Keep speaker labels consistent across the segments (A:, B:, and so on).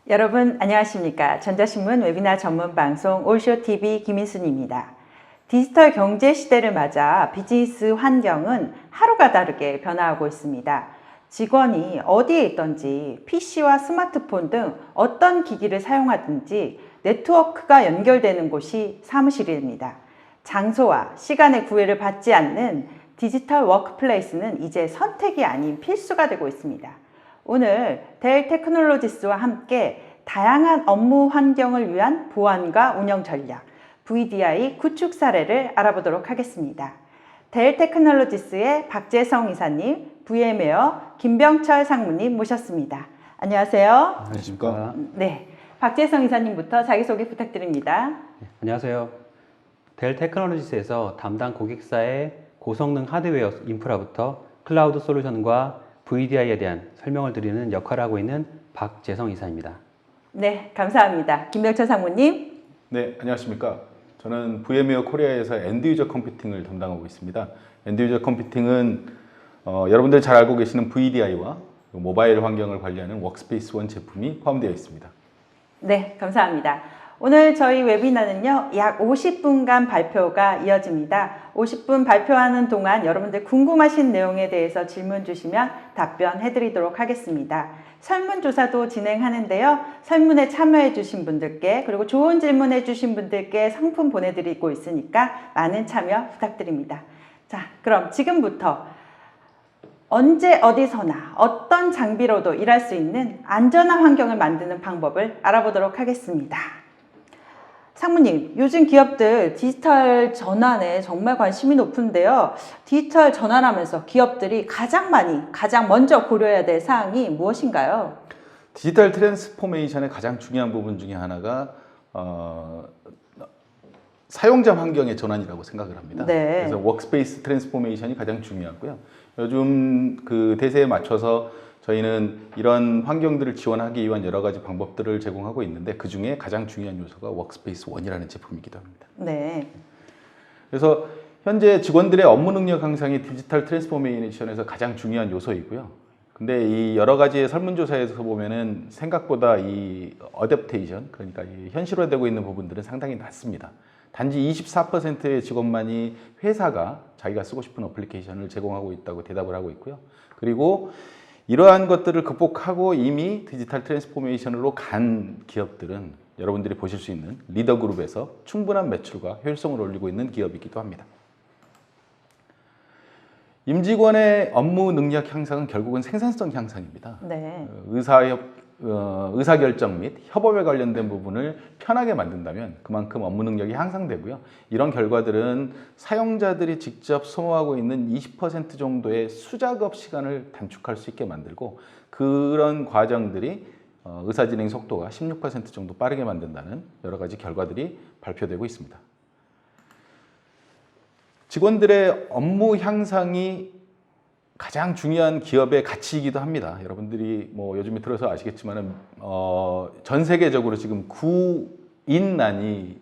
A: 여러분 안녕하십니까? 전자신문 웨비나 전문 방송 올쇼TV 김인순입니다. 디지털 경제 시대를 맞아 비즈니스 환경은 하루가 다르게 변화하고 있습니다. 직원이 어디에 있든지 PC와 스마트폰 등 어떤 기기를 사용하든지 네트워크가 연결되는 곳이 사무실입니다. 장소와 시간의 구애를 받지 않는 디지털 워크플레이스는 이제 선택이 아닌 필수가 되고 있습니다. 오늘 델 테크놀로지스와 함께 다양한 업무 환경을 위한 보안과 운영 전략, VDI 구축 사례를 알아보도록 하겠습니다. 델 테크놀로지스의 박재성 이사님, VM웨어 김병철 상무님 모셨습니다. 안녕하세요.
B: 안녕하십니까.
A: 네, 박재성 이사님부터 자기소개 부탁드립니다.
C: 안녕하세요. 델 테크놀로지스에서 담당 고객사의 고성능 하드웨어 인프라부터 클라우드 솔루션과 VDI에 대한 설명을 드리는 역할을 하고 있는 박재성 이사입니다.
A: 네, 감사합니다. 김병철 상무님.
B: 네, 안녕하십니까. 저는 VM웨어 코리아에서 엔드유저 컴퓨팅을 담당하고 있습니다. 엔드유저 컴퓨팅은 여러분들 잘 알고 계시는 VDI와 모바일 환경을 관리하는 워크스페이스 원 제품이 포함되어 있습니다.
A: 네, 감사합니다. 오늘 저희 웨비나는요, 약 50분간 발표가 이어집니다. 50분 발표하는 동안 여러분들 궁금하신 내용에 대해서 질문 주시면 답변해 드리도록 하겠습니다. 설문조사도 진행하는데요. 설문에 참여해 주신 분들께 그리고 좋은 질문해 주신 분들께 상품 보내드리고 있으니까 많은 참여 부탁드립니다. 자, 그럼 지금부터 언제 어디서나 어떤 장비로도 일할 수 있는 안전한 환경을 만드는 방법을 알아보도록 하겠습니다. 상무님, 요즘 기업들 디지털 전환에 정말 관심이 높은데요. 디지털 전환하면서 기업들이 가장 먼저 고려해야 될 사항이 무엇인가요?
B: 디지털 트랜스포메이션의 가장 중요한 부분 중에 하나가 사용자 환경의 전환이라고 생각을 합니다.
A: 네.
B: 그래서 워크스페이스 트랜스포메이션이 가장 중요하고요. 요즘 그 대세에 맞춰서 저희는 이런 환경들을 지원하기 위한 여러 가지 방법들을 제공하고 있는데 그 중에 가장 중요한 요소가 워크스페이스 원이라는 제품이기도 합니다.
A: 네.
B: 그래서 현재 직원들의 업무 능력 향상이 디지털 트랜스포메이션에서 가장 중요한 요소이고요. 근데 이 여러 가지의 설문조사에서 보면은 생각보다 이 어댑테이션, 그러니까 이 현실화되고 있는 부분들은 상당히 낮습니다. 단지 24%의 직원만이 회사가 자기가 쓰고 싶은 어플리케이션을 제공하고 있다고 대답을 하고 있고요. 그리고 이러한 것들을 극복하고 이미 디지털 트랜스포메이션으로 간 기업들은 여러분들이 보실 수 있는 리더그룹에서 충분한 매출과 효율성을 올리고 있는 기업이기도 합니다. 임직원의 업무 능력 향상은 결국은 생산성 향상입니다.
A: 네.
B: 의사결정 및 협업에 관련된 부분을 편하게 만든다면 그만큼 업무 능력이 향상되고요. 이런 결과들은 사용자들이 직접 소모하고 있는 20% 정도의 수작업 시간을 단축할 수 있게 만들고 그런 과정들이 의사진행 속도가 16% 정도 빠르게 만든다는 여러 가지 결과들이 발표되고 있습니다. 직원들의 업무 향상이 가장 중요한 기업의 가치이기도 합니다. 여러분들이 뭐 요즘에 들어서 아시겠지만은 전 세계적으로 지금 구인난이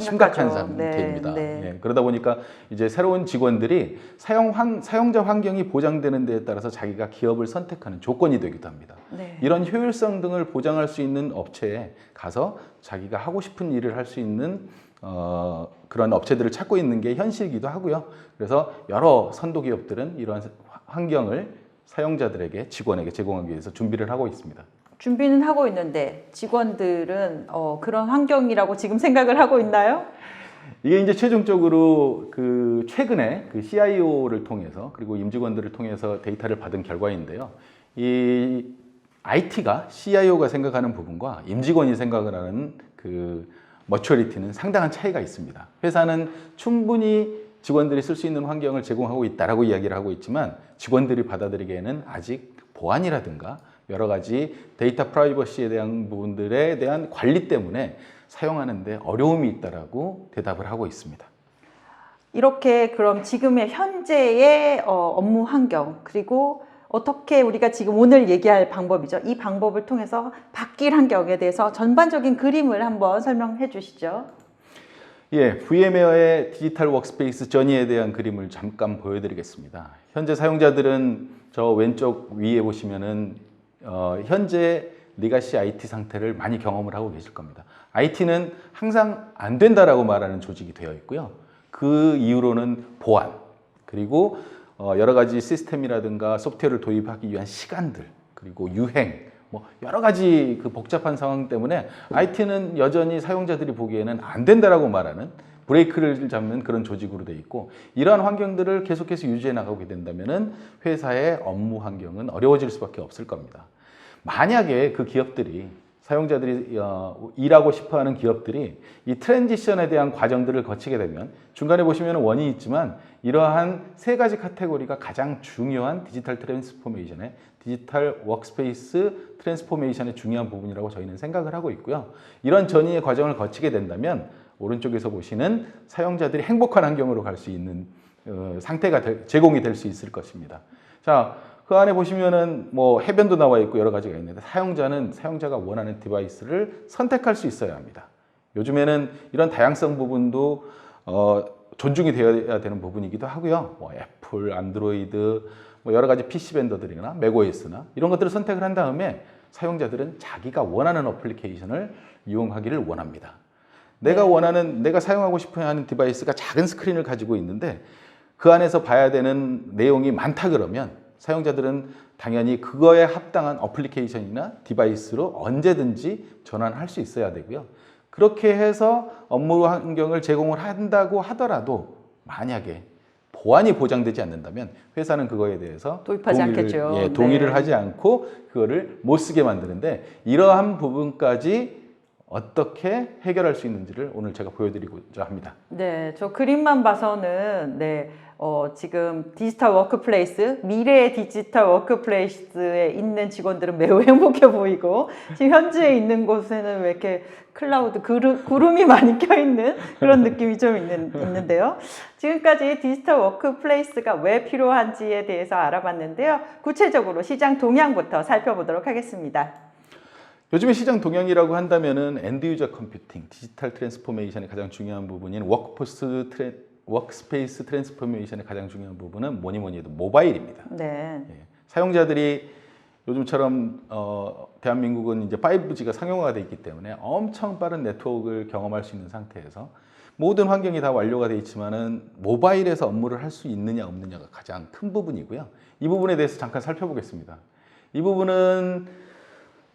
B: 심각한 상태입니다.
A: 네.
B: 예, 그러다 보니까 이제 새로운 직원들이 사용자 환경이 보장되는 데에 따라서 자기가 기업을 선택하는 조건이 되기도 합니다.
A: 네.
B: 이런 효율성 등을 보장할 수 있는 업체에 가서 자기가 하고 싶은 일을 할 수 있는 그런 업체들을 찾고 있는 게 현실이기도 하고요. 그래서 여러 선도 기업들은 이러한 환경을 사용자들에게, 직원에게 제공하기 위해서 준비를 하고 있습니다.
A: 준비는 하고 있는데 직원들은 그런 환경이라고 지금 생각을 하고 있나요?
B: 이게 이제 최종적으로 최근에 CIO를 통해서 그리고 임직원들을 통해서 데이터를 받은 결과인데요. 이 IT가 CIO가 생각하는 부분과 임직원이 생각을 하는 머추어리티는 상당한 차이가 있습니다. 회사는 충분히 직원들이 쓸 수 있는 환경을 제공하고 있다라고 이야기를 하고 있지만 직원들이 받아들이기에는 아직 보안이라든가 여러 가지 데이터 프라이버시에 대한 부분들에 대한 관리 때문에 사용하는데 어려움이 있다라고 대답을 하고 있습니다.
A: 이렇게 그럼 지금의 현재의 업무 환경 그리고 어떻게 우리가 지금 오늘 얘기할 방법이죠. 이 방법을 통해서 바뀔 환경에 대해서 전반적인 그림을 한번 설명해 주시죠.
B: 예, VM웨어의 디지털 워크스페이스 저니에 대한 그림을 잠깐 보여드리겠습니다. 현재 사용자들은 저 왼쪽 위에 보시면은 현재 리가시 IT 상태를 많이 경험을 하고 계실 겁니다. IT는 항상 안 된다라고 말하는 조직이 되어 있고요. 그 이유로는 보안, 그리고 여러 가지 시스템이라든가 소프트웨어를 도입하기 위한 시간들, 그리고 유행, 뭐 여러 가지 그 복잡한 상황 때문에 IT는 여전히 사용자들이 보기에는 안 된다라고 말하는, 브레이크를 잡는 그런 조직으로 되어 있고, 이러한 환경들을 계속해서 유지해 나가게 된다면은 회사의 업무 환경은 어려워질 수밖에 없을 겁니다. 만약에 그 기업들이, 사용자들이 일하고 싶어하는 기업들이 이 트랜지션에 대한 과정들을 거치게 되면, 중간에 보시면 원이 있지만 이러한 세 가지 카테고리가 가장 중요한 디지털 트랜스포메이션의, 디지털 워크스페이스 트랜스포메이션의 중요한 부분이라고 저희는 생각을 하고 있고요. 이런 전이의 과정을 거치게 된다면 오른쪽에서 보시는 사용자들이 행복한 환경으로 갈 수 있는 상태가 제공이 될 수 있을 것입니다. 자, 그 안에 보시면은 뭐 해변도 나와 있고 여러 가지가 있는데, 사용자는 사용자가 원하는 디바이스를 선택할 수 있어야 합니다. 요즘에는 이런 다양성 부분도 존중이 되어야 되는 부분이기도 하고요. 뭐 애플, 안드로이드, 뭐 여러 가지 PC 벤더들이나 맥OS나 이런 것들을 선택을 한 다음에 사용자들은 자기가 원하는 어플리케이션을 이용하기를 원합니다. 내가 사용하고 싶어 하는 디바이스가 작은 스크린을 가지고 있는데 그 안에서 봐야 되는 내용이 많다 그러면 사용자들은 당연히 그거에 합당한 어플리케이션이나 디바이스로 언제든지 전환할 수 있어야 되고요. 그렇게 해서 업무 환경을 제공을 한다고 하더라도 만약에 보안이 보장되지 않는다면 회사는 그거에 대해서
A: 도입하지 않겠죠.
B: 동의를
A: 네.
B: 하지 않고 그거를 못 쓰게 만드는데, 이러한 부분까지 어떻게 해결할 수 있는지를 오늘 제가 보여드리고자 합니다.
A: 네, 저 그림만 봐서는 지금 디지털 워크플레이스, 미래의 디지털 워크플레이스에 있는 직원들은 매우 행복해 보이고, 지금 현지에 있는 곳에는 왜 이렇게 클라우드 구름이 많이 껴있는 그런 느낌이 좀 있는데요. 지금까지 디지털 워크플레이스가 왜 필요한지에 대해서 알아봤는데요. 구체적으로 시장 동향부터 살펴보도록 하겠습니다.
B: 요즘에 시장 동향이라고 한다면은 엔드 유저 컴퓨팅, 디지털 트랜스포메이션의 가장 중요한 부분인 워크스페이스 트랜스포메이션의 가장 중요한 부분은 뭐니 해도 모바일입니다.
A: 네.
B: 예, 사용자들이 요즘처럼 대한민국은 이제 5G가 상용화가 되어 있기 때문에 엄청 빠른 네트워크를 경험할 수 있는 상태에서 모든 환경이 다 완료가 되어 있지만은 모바일에서 업무를 할 수 있느냐 없느냐가 가장 큰 부분이고요. 이 부분에 대해서 잠깐 살펴보겠습니다. 이 부분은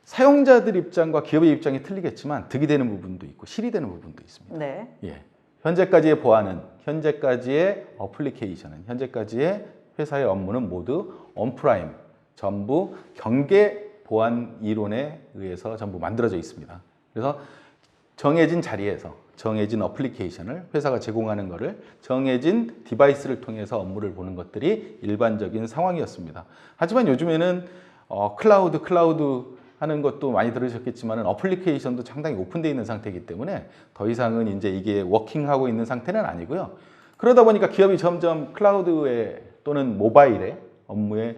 B: 사용자들 입장과 기업의 입장이 틀리겠지만 득이 되는 부분도 있고 실이 되는 부분도 있습니다.
A: 네.
B: 예. 현재까지의 보안은, 현재까지의 어플리케이션은, 현재까지의 회사의 업무는 모두 온프라임, 전부 경계 보안 이론에 의해서 전부 만들어져 있습니다. 그래서 정해진 자리에서 정해진 어플리케이션을 회사가 제공하는 것을 정해진 디바이스를 통해서 업무를 보는 것들이 일반적인 상황이었습니다. 하지만 요즘에는 클라우드 하는 것도 많이 들으셨겠지만 어플리케이션도 상당히 오픈되어 있는 상태이기 때문에 더 이상은 이제 이게 워킹하고 있는 상태는 아니고요. 그러다 보니까 기업이 점점 클라우드에 또는 모바일에 업무에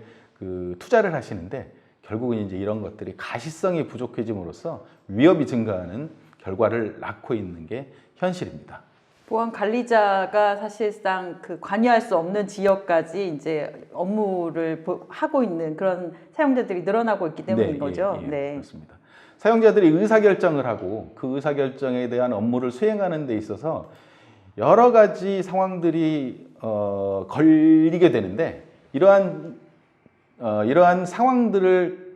B: 투자를 하시는데, 결국은 이제 이런 것들이 가시성이 부족해짐으로써 위협이 증가하는 결과를 낳고 있는 게 현실입니다.
A: 보안 관리자가 사실상 관여할 수 없는 지역까지 이제 업무를 하고 있는 그런 사용자들이 늘어나고 있기 때문인 거죠.
B: 네, 그렇습니다. 사용자들이 의사결정을 하고 그 의사결정에 대한 업무를 수행하는 데 있어서 여러 가지 상황들이 걸리게 되는데, 이러한 상황들을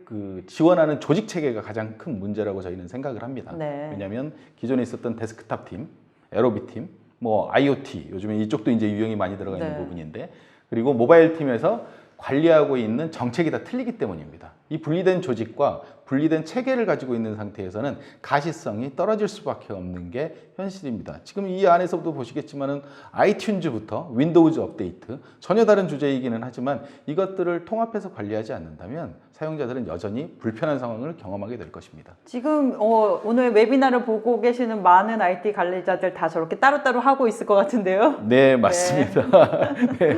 B: 지원하는 조직 체계가 가장 큰 문제라고 저희는 생각을 합니다.
A: 네.
B: 왜냐하면 기존에 있었던 데스크탑 팀, 에로비 팀, 뭐 IoT, 요즘에 이쪽도 이제 유형이 많이 들어가 있는
A: 네.
B: 부분인데, 그리고 모바일 팀에서 관리하고 있는 정책이 다 틀리기 때문입니다. 이 분리된 조직과 분리된 체계를 가지고 있는 상태에서는 가시성이 떨어질 수밖에 없는 게 현실입니다. 지금 이 안에서도 보시겠지만은 아이튠즈부터 윈도우즈 업데이트, 전혀 다른 주제이기는 하지만 이것들을 통합해서 관리하지 않는다면 사용자들은 여전히 불편한 상황을 경험하게 될 것입니다.
A: 지금 오늘 웨비나를 보고 계시는 많은 IT 관리자들 다 저렇게 따로따로 하고 있을 것 같은데요.
B: 네, 맞습니다. 네,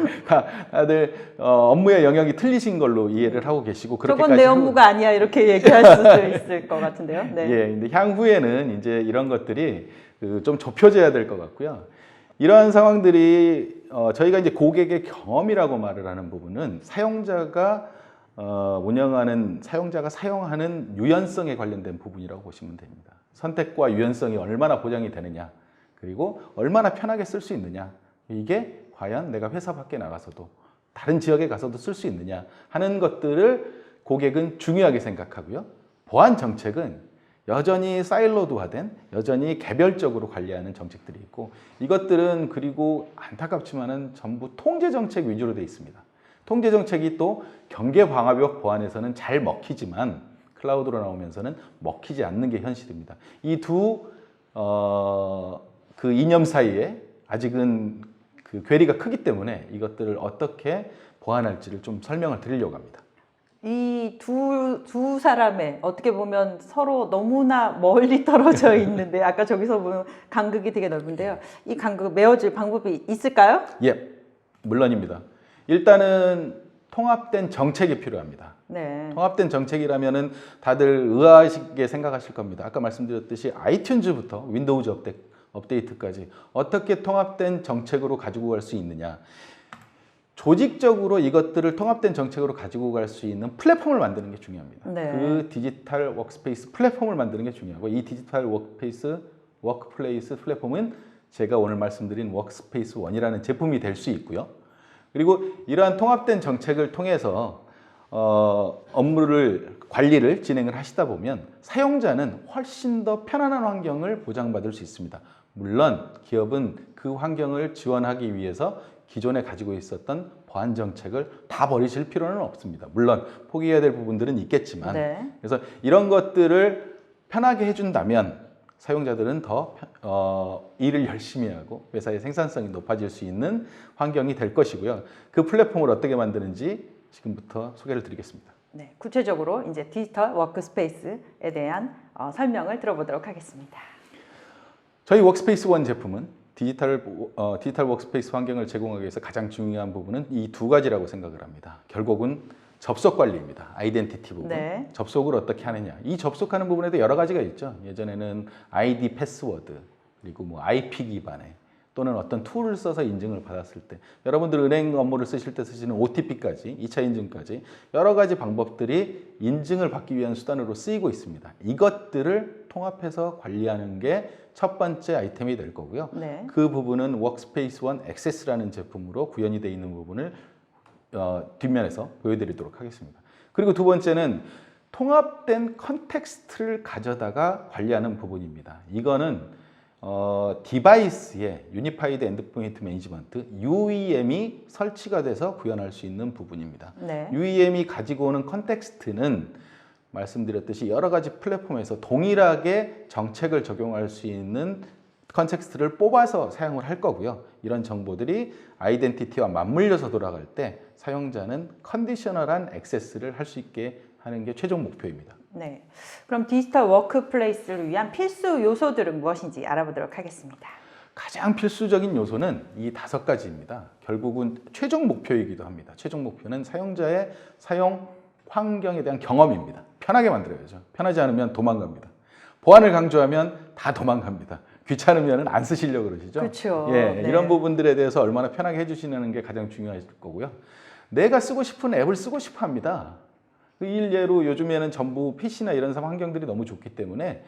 B: 다들 업무의 영역이 틀리신 걸로 이해를 하고 계시고,
A: 저건 내 업무가 아니야 이렇게 얘기할 수도 있을 것 같은데요. 네.
B: 예, 근데 향후에는 이제 이런 것들이 좀 좁혀져야 될 것 같고요. 이러한 상황들이 저희가 이제 고객의 경험이라고 말을 하는 부분은 사용자가 운영하는 사용자가 사용하는 유연성에 관련된 부분이라고 보시면 됩니다. 선택과 유연성이 얼마나 보장이 되느냐, 그리고 얼마나 편하게 쓸 수 있느냐, 이게 과연 내가 회사 밖에 나가서도 다른 지역에 가서도 쓸 수 있느냐 하는 것들을 고객은 중요하게 생각하고요. 보안 정책은 여전히 사일로드화된, 여전히 개별적으로 관리하는 정책들이 있고, 이것들은 그리고 안타깝지만은 전부 통제 정책 위주로 되어 있습니다. 통제 정책이 또 경계 방화벽 보안에서는 잘 먹히지만 클라우드로 나오면서는 먹히지 않는 게 현실입니다. 이 두 그 이념 사이에 아직은 그 괴리가 크기 때문에 이것들을 어떻게 보완할지를 좀 설명을 드리려고 합니다.
A: 이 두 사람의 어떻게 보면 서로 너무나 멀리 떨어져 있는데 아까 저기서 보면 간극이 되게 넓은데요. 이 간극을 메워줄 방법이 있을까요?
B: 예, 물론입니다. 일단은 통합된 정책이 필요합니다.
A: 네.
B: 통합된 정책이라면은 다들 의아하게 생각하실 겁니다. 아까 말씀드렸듯이 아이튠즈부터 윈도우즈 업데이트까지 어떻게 통합된 정책으로 가지고 갈 수 있느냐. 조직적으로 이것들을 통합된 정책으로 가지고 갈 수 있는 플랫폼을 만드는 게 중요합니다.
A: 네.
B: 그 디지털 워크스페이스 플랫폼을 만드는 게 중요하고, 이 디지털 워크플레이스 플랫폼은 제가 오늘 말씀드린 워크스페이스 1이라는 제품이 될 수 있고요. 그리고 이러한 통합된 정책을 통해서 업무를 관리를 진행을 하시다 보면 사용자는 훨씬 더 편안한 환경을 보장받을 수 있습니다. 물론 기업은 그 환경을 지원하기 위해서 기존에 가지고 있었던 보안 정책을 다 버리실 필요는 없습니다. 물론 포기해야 될 부분들은 있겠지만,
A: 네.
B: 그래서 이런 것들을 편하게 해준다면 사용자들은 더 일을 열심히 하고 회사의 생산성이 높아질 수 있는 환경이 될 것이고요. 그 플랫폼을 어떻게 만드는지 지금부터 소개를 드리겠습니다.
A: 네, 구체적으로 이제 디지털 워크스페이스에 대한 설명을 들어보도록 하겠습니다.
B: 저희 워크스페이스 1 제품은 디지털 워크스페이스 환경을 제공하기 위해서 가장 중요한 부분은 이 두 가지라고 생각을 합니다. 결국은 접속 관리입니다. 아이덴티티 부분.
A: 네.
B: 접속을 어떻게 하느냐. 이 접속하는 부분에도 여러 가지가 있죠. 예전에는 아이디 패스워드, 그리고 뭐 IP 기반의 또는 어떤 툴을 써서 인증을 받았을 때, 여러분들 은행 업무를 쓰실 때 쓰시는 OTP까지, 2차 인증까지 여러 가지 방법들이 인증을 받기 위한 수단으로 쓰이고 있습니다. 이것들을 통합해서 관리하는 게 첫 번째 아이템이 될 거고요.
A: 네.
B: 그 부분은 워크스페이스 1 액세스라는 제품으로 구현이 되어 있는 부분을 뒷면에서 보여드리도록 하겠습니다. 그리고 두 번째는 통합된 컨텍스트를 가져다가 관리하는 부분입니다. 이거는 디바이스에 유니파이드 엔드포인트 매니지먼트 UEM이 설치가 돼서 구현할 수 있는 부분입니다.
A: 네.
B: UEM이 가지고 오는 컨텍스트는 말씀드렸듯이 여러 가지 플랫폼에서 동일하게 정책을 적용할 수 있는 컨텍스트를 뽑아서 사용을 할 거고요. 이런 정보들이 아이덴티티와 맞물려서 돌아갈 때 사용자는 컨디셔널한 액세스를 할 수 있게 하는 게 최종 목표입니다.
A: 네. 그럼 디지털 워크플레이스를 위한 필수 요소들은 무엇인지 알아보도록 하겠습니다.
B: 가장 필수적인 요소는 이 5가지입니다. 결국은 최종 목표이기도 합니다. 최종 목표는 사용자의 사용 환경에 대한 경험입니다. 편하게 만들어야죠. 편하지 않으면 도망갑니다. 보안을 강조하면 다 도망갑니다. 귀찮으면 안 쓰시려고 그러시죠?
A: 그렇죠.
B: 예,
A: 네.
B: 이런 부분들에 대해서 얼마나 편하게 해주시는 게 가장 중요할 거고요. 내가 쓰고 싶은 앱을 쓰고 싶어 합니다. 그 일례로 요즘에는 전부 PC나 이런 환경들이 너무 좋기 때문에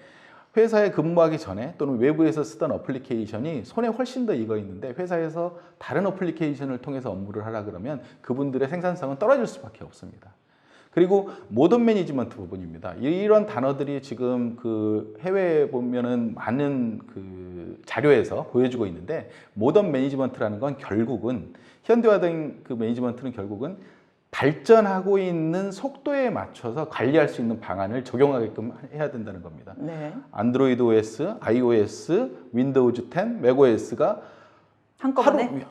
B: 회사에 근무하기 전에 또는 외부에서 쓰던 어플리케이션이 손에 훨씬 더 익어 있는데 회사에서 다른 어플리케이션을 통해서 업무를 하라 그러면 그분들의 생산성은 떨어질 수밖에 없습니다. 그리고 모던 매니지먼트 부분입니다. 이런 단어들이 지금 그 해외에 보면은 많은 그 자료에서 보여주고 있는데, 모던 매니지먼트라는 건 결국은 현대화된 그 매니지먼트는 결국은 발전하고 있는 속도에 맞춰서 관리할 수 있는 방안을 적용하게끔 해야 된다는 겁니다.
A: 네.
B: 안드로이드 OS, iOS, 윈도우즈 10, 맥OS가
A: 한꺼번에?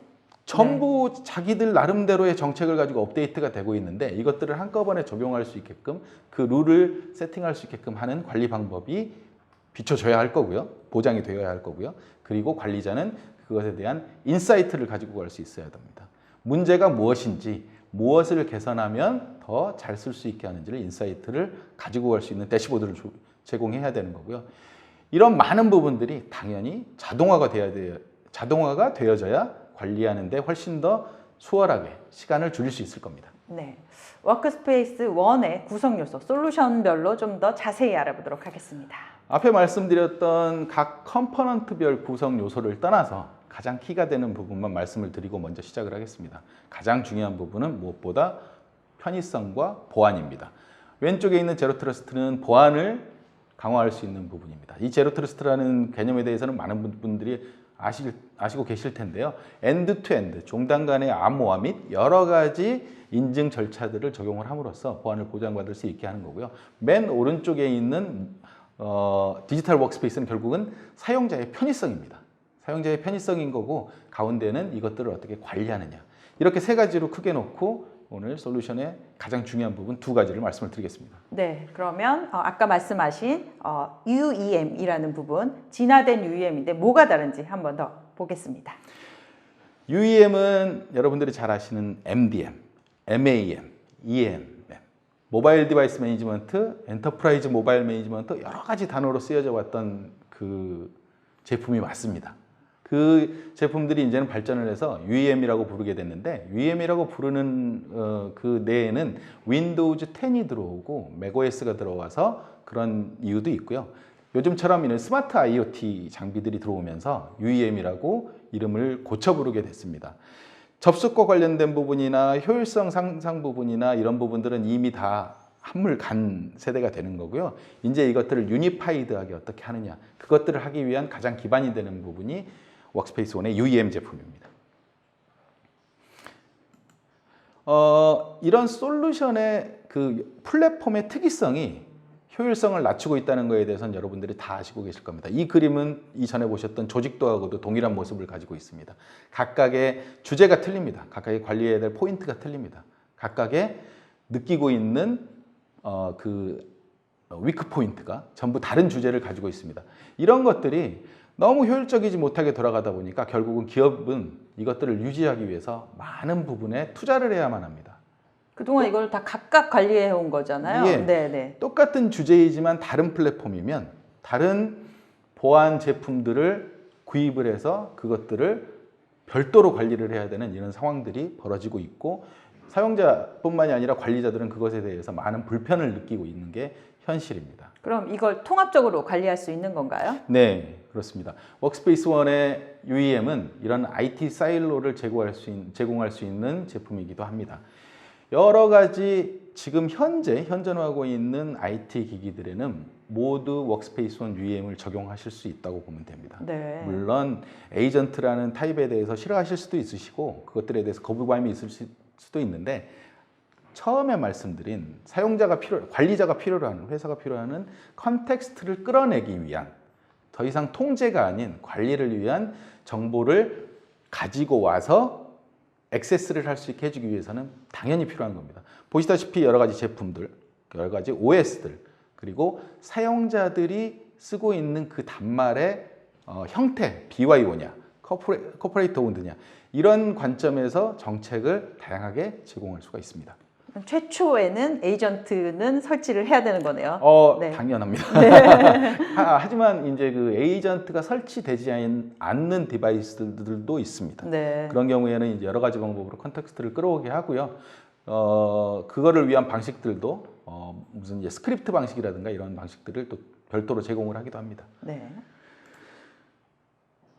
B: 전부 자기들 나름대로의 정책을 가지고 업데이트가 되고 있는데, 이것들을 한꺼번에 적용할 수 있게끔 그 룰을 세팅할 수 있게끔 하는 관리 방법이 비춰져야 할 거고요. 보장이 되어야 할 거고요. 그리고 관리자는 그것에 대한 인사이트를 가지고 갈 수 있어야 됩니다. 문제가 무엇인지, 무엇을 개선하면 더 잘 쓸 수 있게 하는지를 인사이트를 가지고 갈 수 있는 대시보드를 제공해야 되는 거고요. 이런 많은 부분들이 당연히 자동화가 되어져야 관리하는 데 훨씬 더 수월하게 시간을 줄일 수 있을 겁니다.
A: 네, 워크스페이스 1의 구성 요소, 솔루션별로 좀 더 자세히 알아보도록 하겠습니다.
B: 앞에 말씀드렸던 각 컴포넌트별 구성 요소를 떠나서 가장 키가 되는 부분만 말씀을 드리고 먼저 시작을 하겠습니다. 가장 중요한 부분은 무엇보다 편의성과 보안입니다. 왼쪽에 있는 제로 트러스트는 보안을 강화할 수 있는 부분입니다. 이 제로 트러스트라는 개념에 대해서는 많은 분들이 아시고 계실 텐데요. 엔드 투 엔드, 종단 간의 암호화 및 여러 가지 인증 절차들을 적용을 함으로써 보안을 보장받을 수 있게 하는 거고요. 맨 오른쪽에 있는 디지털 워크스페이스는 결국은 사용자의 편의성입니다. 사용자의 편의성인 거고, 가운데는 이것들을 어떻게 관리하느냐. 이렇게 세 가지로 크게 놓고 오늘 솔루션의 가장 중요한 부분 두 가지를 말씀을 드리겠습니다.
A: 네, 그러면 아까 말씀하신 UEM이라는 부분, 진화된 UEM인데 뭐가 다른지 한 번 더 보겠습니다.
B: UEM은 여러분들이 잘 아시는 MDM, MAM, EM, 모바일 디바이스 매니지먼트, 엔터프라이즈 모바일 매니지먼트, 여러 가지 단어로 쓰여져 왔던 그 제품이 맞습니다. 그 제품들이 이제는 발전을 해서 UEM이라고 부르게 됐는데, UEM이라고 부르는 그 내에는 윈도우즈 10이 들어오고 맥OS가 들어와서 그런 이유도 있고요. 요즘처럼 이런 스마트 IoT 장비들이 들어오면서 UEM이라고 이름을 고쳐 부르게 됐습니다. 접속과 관련된 부분이나 효율성 상상 부분이나 이런 부분들은 이미 다 한물 간 세대가 되는 거고요. 이제 이것들을 유니파이드하게 어떻게 하느냐, 그것들을 하기 위한 가장 기반이 되는 부분이 워크스페이스 1의 UEM 제품입니다. 이런 솔루션의 그 플랫폼의 특이성이 효율성을 낮추고 있다는 것에 대해서는 여러분들이 다 아시고 계실 겁니다. 이 그림은 이전에 보셨던 조직도하고도 동일한 모습을 가지고 있습니다. 각각의 주제가 틀립니다. 각각의 관리해야 될 포인트가 틀립니다. 각각의 느끼고 있는 위크 포인트가 전부 다른 주제를 가지고 있습니다. 이런 것들이 너무 효율적이지 못하게 돌아가다 보니까 결국은 기업은 이것들을 유지하기 위해서 많은 부분에 투자를 해야만 합니다.
A: 그동안 이걸 다 각각 관리해 온 거잖아요.
B: 예,
A: 네.
B: 똑같은 주제이지만 다른 플랫폼이면 다른 보안 제품들을 구입을 해서 그것들을 별도로 관리를 해야 되는 이런 상황들이 벌어지고 있고, 사용자뿐만이 아니라 관리자들은 그것에 대해서 많은 불편을 느끼고 있는 게 현실입니다.
A: 그럼 이걸 통합적으로 관리할 수 있는 건가요?
B: 네, 그렇습니다. 워크스페이스 1의 UEM은 이런 IT 사일로를 제공할 수 있는 제품이기도 합니다. 여러 가지 지금 현존하고 있는 IT 기기들에는 모두 워크스페이스 1 UEM을 적용하실 수 있다고 보면 됩니다.
A: 네.
B: 물론 에이전트라는 타입에 대해서 싫어하실 수도 있으시고 그것들에 대해서 거부감이 있을 수도 있는데, 처음에 말씀드린 관리자가 필요로 하는, 회사가 필요하는 컨텍스트를 끌어내기 위한, 더 이상 통제가 아닌 관리를 위한 정보를 가지고 와서 액세스를 할 수 있게 해주기 위해서는 당연히 필요한 겁니다. 보시다시피 여러 가지 제품들, 여러 가지 OS들, 그리고 사용자들이 쓰고 있는 그 단말의 형태, BYO냐, 코퍼레이터 오드냐, 이런 관점에서 정책을 다양하게 제공할 수가 있습니다.
A: 최초에는 에이전트는 설치를 해야 되는 거네요. 네.
B: 당연합니다.
A: 네.
B: 하지만 이제 그 에이전트가 설치되지 않는 디바이스들도 있습니다.
A: 네.
B: 그런 경우에는 이제 여러 가지 방법으로 컨텍스트를 끌어오게 하고요. 그거를 위한 방식들도 무슨 이제 스크립트 방식이라든가 이런 방식들을 또 별도로 제공을 하기도 합니다.
A: 네.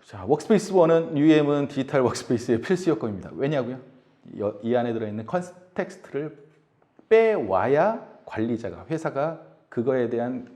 B: 자, 워크스페이스 1은 UEM은 디지털 워크스페이스의 필수 요건입니다. 왜냐고요? 이 안에 들어있는 컨텍스트를 빼와야 관리자가, 회사가 그거에 대한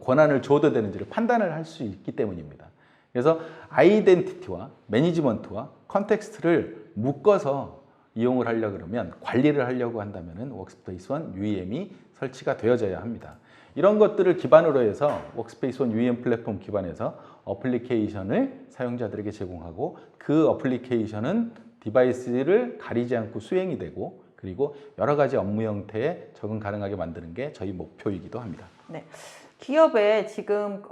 B: 권한을 줘도 되는지를 판단을 할 수 있기 때문입니다. 그래서 아이덴티티와 매니지먼트와 컨텍스트를 묶어서 이용을 하려고 그러면, 관리를 하려고 한다면 워크스페이스 1 UEM이 설치가 되어져야 합니다. 이런 것들을 기반으로 해서 워크스페이스 1 UEM 플랫폼 기반에서 어플리케이션을 사용자들에게 제공하고, 그 어플리케이션은 디바이스를 가리지 않고 수행이 되고, 그리고 여러 가지 업무 형태에 적응 가능하게 만드는 게 저희 목표이기도 합니다.
A: 네. 기업에 지금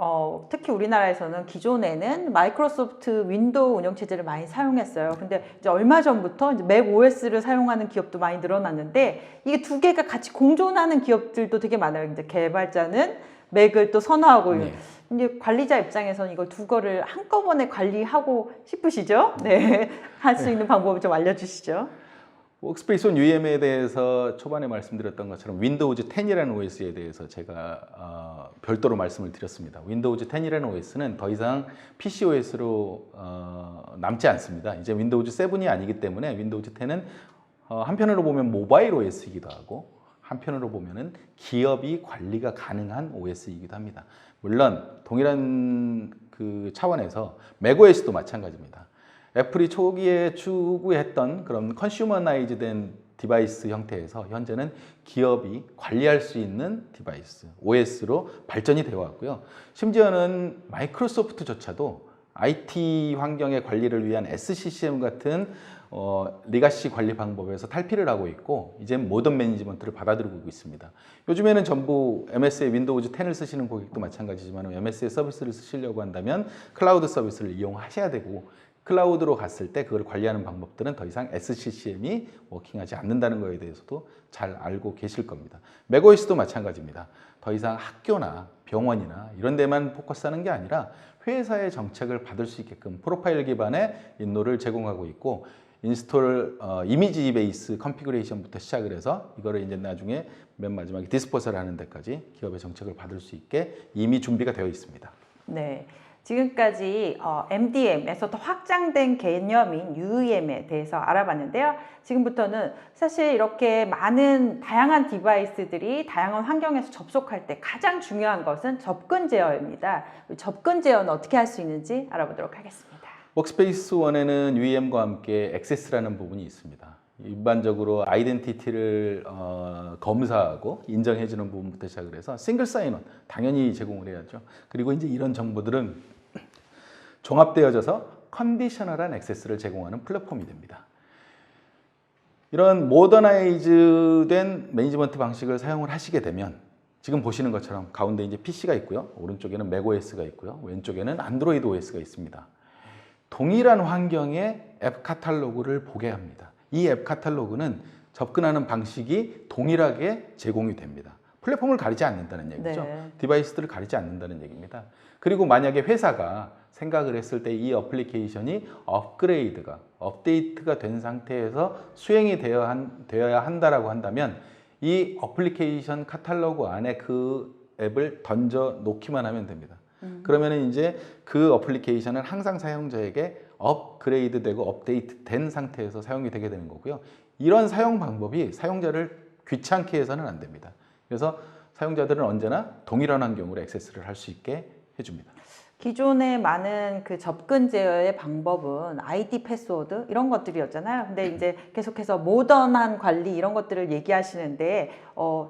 A: 특히 우리나라에서는 기존에는 마이크로소프트 윈도우 운영체제를 많이 사용했어요. 근데 이제 얼마 전부터 이제 맥 OS를 사용하는 기업도 많이 늘어났는데, 이게 두 개가 같이 공존하는 기업들도 되게 많아요. 이제 개발자는 맥을 또 선호하고,
B: 네.
A: 이제 관리자 입장에서는 이걸 두 거를 한꺼번에 관리하고 싶으시죠? 네. 할 수 있는 방법을 좀 알려주시죠.
B: 워크스페이스 온 UEM에 대해서 초반에 말씀드렸던 것처럼 윈도우즈 10이라는 OS에 대해서 제가 별도로 말씀을 드렸습니다. 윈도우즈 10이라는 OS는 더 이상 PC OS로 남지 않습니다. 이제 윈도우즈 7이 아니기 때문에 윈도우즈 10은 한편으로 보면 모바일 OS이기도 하고 한편으로 보면은 기업이 관리가 가능한 OS이기도 합니다. 물론 동일한 그 차원에서 맥OS도 마찬가지입니다. 애플이 초기에 추구했던 그런 컨슈머나이즈된 디바이스 형태에서 현재는 기업이 관리할 수 있는 디바이스, OS로 발전이 되어 왔고요. 심지어는 마이크로소프트조차도 IT 환경의 관리를 위한 SCCM 같은 리가시 관리 방법에서 탈피를 하고 있고 이제 모던 매니지먼트를 받아들이고 있습니다. 요즘에는 전부 MS의 윈도우즈 10을 쓰시는 고객도 마찬가지지만 MS의 서비스를 쓰시려고 한다면 클라우드 서비스를 이용하셔야 되고 클라우드로 갔을 때 그걸 관리하는 방법들은 더 이상 SCCM이 워킹하지 않는다는 것에 대해서도 잘 알고 계실 겁니다. 맥OS도 마찬가지입니다. 더 이상 학교나 병원이나 이런 데만 포커스하는 게 아니라 회사의 정책을 받을 수 있게끔 프로파일 기반의 인노를 제공하고 있고 인스톨 이미지 베이스 컨피그레이션부터 시작을 해서 이거를 이제 나중에 맨 마지막에 디스포설을 하는 데까지 기업의 정책을 받을 수 있게 이미 준비가 되어 있습니다.
A: 네. 지금까지 MDM에서 더 확장된 개념인 UEM에 대해서 알아봤는데요. 지금부터는 사실 이렇게 많은 다양한 디바이스들이 다양한 환경에서 접속할 때 가장 중요한 것은 접근 제어입니다. 접근 제어는 어떻게 할 수 있는지 알아보도록 하겠습니다.
B: 워크스페이스 1에는 UEM과 함께 액세스라는 부분이 있습니다. 일반적으로 아이덴티티를 검사하고 인정해주는 부분부터 시작을 해서 싱글 사인온 당연히 제공을 해야죠. 그리고 이제 이런 정보들은 종합되어져서 컨디셔널한 액세스를 제공하는 플랫폼이 됩니다. 이런 모더나이즈된 매니지먼트 방식을 사용을 하시게 되면 지금 보시는 것처럼 가운데 이제 PC가 있고요. 오른쪽에는 맥OS가 있고요. 왼쪽에는 안드로이드 OS가 있습니다. 동일한 환경의 앱 카탈로그를 보게 합니다. 이 앱 카탈로그는 접근하는 방식이 동일하게 제공이 됩니다. 플랫폼을 가리지 않는다는 얘기죠.
A: 네.
B: 디바이스들을 가리지 않는다는 얘기입니다. 그리고 만약에 회사가 생각을 했을 때 이 어플리케이션이 업그레이드가, 업데이트가 된 상태에서 수행이 되어야 한다라고 한다면 이 어플리케이션 카탈로그 안에 그 앱을 던져 놓기만 하면 됩니다. 그러면 이제 그 어플리케이션은 항상 사용자에게 업그레이드 되고 업데이트 된 상태에서 사용이 되게 되는 거고요. 이런 사용 방법이 사용자를 귀찮게 해서는 안 됩니다. 그래서 사용자들은 언제나 동일한 환경으로 액세스를 할 수 있게 해줍니다.
A: 기존의 많은 그 접근 제어의 방법은 아이디 패스워드 이런 것들이었잖아요. 근데 이제 계속해서 모던한 관리 이런 것들을 얘기하시는데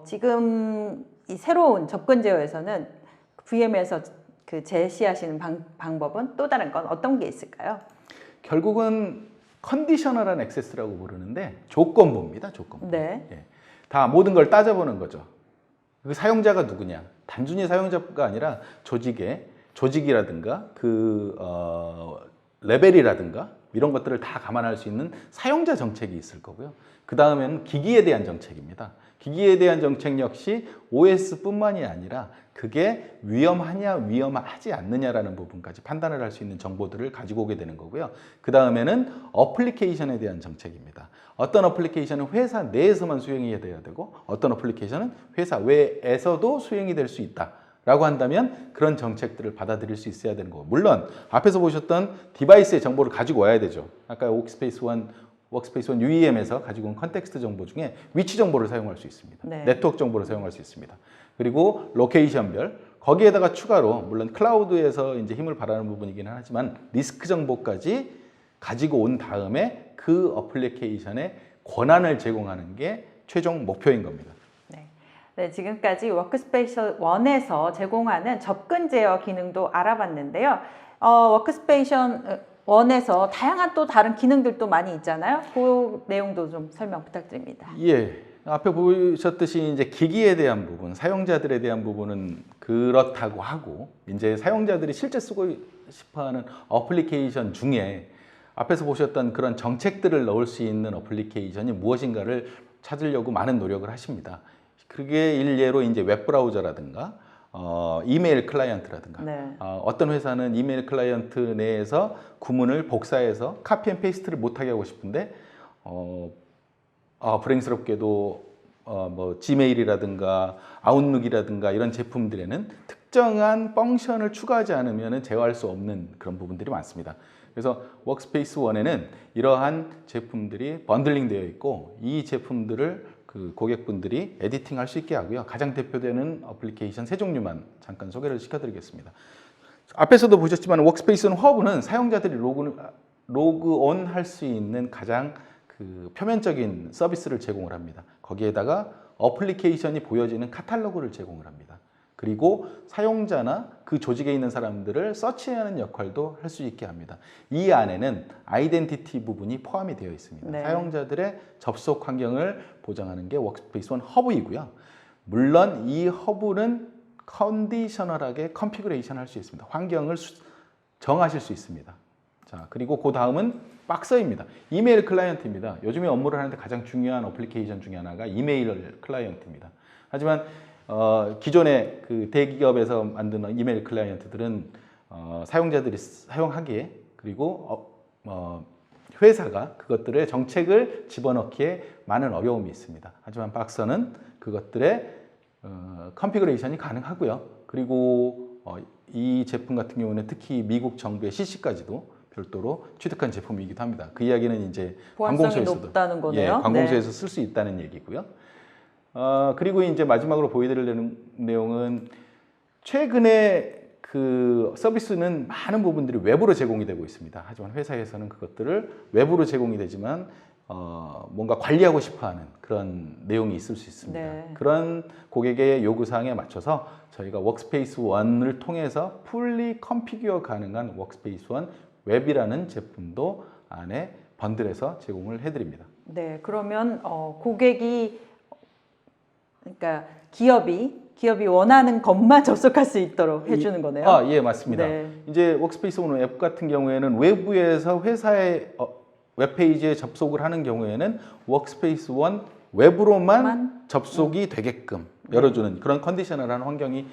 A: 지금 이 새로운 접근 제어에서는 VM에서 그 제시하시는 방법은 또 다른 건 어떤 게 있을까요?
B: 결국은 컨디셔널한 액세스라고 부르는데 조건부입니다. 조건부.
A: 네.
B: 예. 다 모든 걸 따져보는 거죠. 그 사용자가 누구냐? 단순히 사용자가 아니라 조직이라든가 레벨이라든가 이런 것들을 다 감안할 수 있는 사용자 정책이 있을 거고요. 그 다음에는 기기에 대한 정책입니다. 기기에 대한 정책 역시 OS뿐만이 아니라 그게 위험하냐 위험하지 않느냐라는 부분까지 판단을 할 수 있는 정보들을 가지고 오게 되는 거고요. 그 다음에는 어플리케이션에 대한 정책입니다. 어떤 어플리케이션은 회사 내에서만 수행이 돼야 되고 어떤 어플리케이션은 회사 외에서도 수행이 될 수 있다 라고 한다면 그런 정책들을 받아들일 수 있어야 되는 거고, 물론 앞에서 보셨던 디바이스의 정보를 가지고 와야 되죠. 아까 워크스페이스 1 UEM에서 가지고 온 컨텍스트 정보 중에 위치 정보를 사용할 수 있습니다.
A: 네.
B: 네트워크 정보를 사용할 수 있습니다. 그리고 로케이션별, 거기에다가 추가로 물론 클라우드에서 이제 힘을 발하는 부분이긴 하지만 리스크 정보까지 가지고 온 다음에 그 어플리케이션의 권한을 제공하는 게 최종 목표인 겁니다.
A: 네, 지금까지 워크스페이스 1에서 제공하는 접근 제어 기능도 알아봤는데요. 워크스페이스 1에서 다양한 또 다른 기능들도 많이 있잖아요. 그 내용도 좀 설명 부탁드립니다.
B: 예. 앞에 보셨듯이 이제 기기에 대한 부분, 사용자들에 대한 부분은 그렇다고 하고, 이제 사용자들이 실제 쓰고 싶어하는 어플리케이션 중에 앞에서 보셨던 그런 정책들을 넣을 수 있는 어플리케이션이 무엇인가를 찾으려고 많은 노력을 하십니다. 그게 일례로 이제 웹브라우저라든가 이메일 클라이언트라든가
A: 네.
B: 어떤 회사는 이메일 클라이언트 내에서 구문을 복사해서 카피 앤 페이스트를 못하게 하고 싶은데 불행스럽게도 뭐 지메일이라든가 아웃룩이라든가 이런 제품들에는 특정한 펑션을 추가하지 않으면 제어할 수 없는 그런 부분들이 많습니다. 그래서 워크스페이스 1에는 이러한 제품들이 번들링 되어 있고 이 제품들을 그 고객분들이 에디팅 할 수 있게 하고요. 가장 대표되는 어플리케이션 세 종류만 잠깐 소개를 시켜드리겠습니다. 앞에서도 보셨지만 워크스페이스 허브는 사용자들이 로그온 할 수 있는 가장 그 표면적인 서비스를 제공을 합니다. 거기에다가 어플리케이션이 보여지는 카탈로그를 제공을 합니다. 그리고 사용자나 그 조직에 있는 사람들을 서치하는 역할도 할 수 있게 합니다. 이 안에는 아이덴티티 부분이 포함이 되어 있습니다.
A: 네.
B: 사용자들의 접속 환경을 보장하는 게 워크스페이스 1 허브이고요. 물론 이 허브는 컨디셔널하게 컨피그레이션 할 수 있습니다. 환경을 정하실 수 있습니다. 자, 그리고 그 다음은 박서입니다. 이메일 클라이언트입니다. 요즘에 업무를 하는데 가장 중요한 어플리케이션 중에 하나가 이메일 클라이언트입니다. 하지만 기존의 그 대기업에서 만드는 이메일 클라이언트들은 사용자들이 사용하기에 그리고 회사가 그것들의 정책을 집어넣기에 많은 어려움이 있습니다. 하지만 박서는 그것들의 컨피그레이션이 가능하고요. 그리고 이 제품 같은 경우는 특히 미국 정부의 CC까지도 별도로 취득한 제품이기도 합니다. 그 이야기는 이제
A: 보안성이 높다는 거네요.
B: 예, 관공서에서 쓸 수 있다는 얘기고요. 그리고 이제 마지막으로 보여드릴 내용은 최근에 그 서비스는 많은 부분들이 외부로 제공이 되고 있습니다. 하지만 회사에서는 그것들을 외부로 제공이 되지만 뭔가 관리하고 싶어하는 그런 내용이 있을 수 있습니다.
A: 네.
B: 그런 고객의 요구사항에 맞춰서 저희가 워크스페이스 1을 통해서 풀리 컨피규어 가능한 워크스페이스 1 웹이라는 제품도 안에 번들해서 제공을 해드립니다.
A: 네, 그러면 고객이 그러니까 기업이 원하는 것만 접속할 수 있도록 해주는 거네요.
B: 예, 맞습니다.
A: 네.
B: 이제 워크스페이스 1 앱 같은 경우에는 외부에서 회사의 웹페이지에 접속을 하는 경우에는 워크스페이스 1 웹으로만 접속이 되게끔 열어주는 그런 컨디셔널한 환경이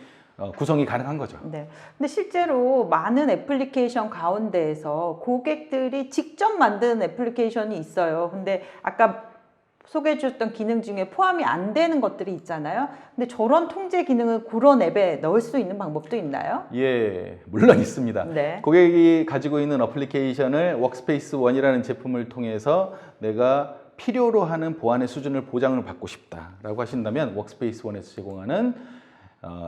B: 구성이 가능한 거죠.
A: 네. 근데 실제로 많은 애플리케이션 가운데에서 고객들이 직접 만든 애플리케이션이 있어요. 근데 아까 소개해 주셨던 기능 중에 포함이 안 되는 것들이 있잖아요. 근데 저런 통제 기능을 그런 앱에 넣을 수 있는 방법도 있나요?
B: 예, 물론 있습니다.
A: 네.
B: 고객이 가지고 있는 어플리케이션을 워크스페이스 1이라는 제품을 통해서 내가 필요로 하는 보안의 수준을 보장을 받고 싶다라고 하신다면 워크스페이스 1에서 제공하는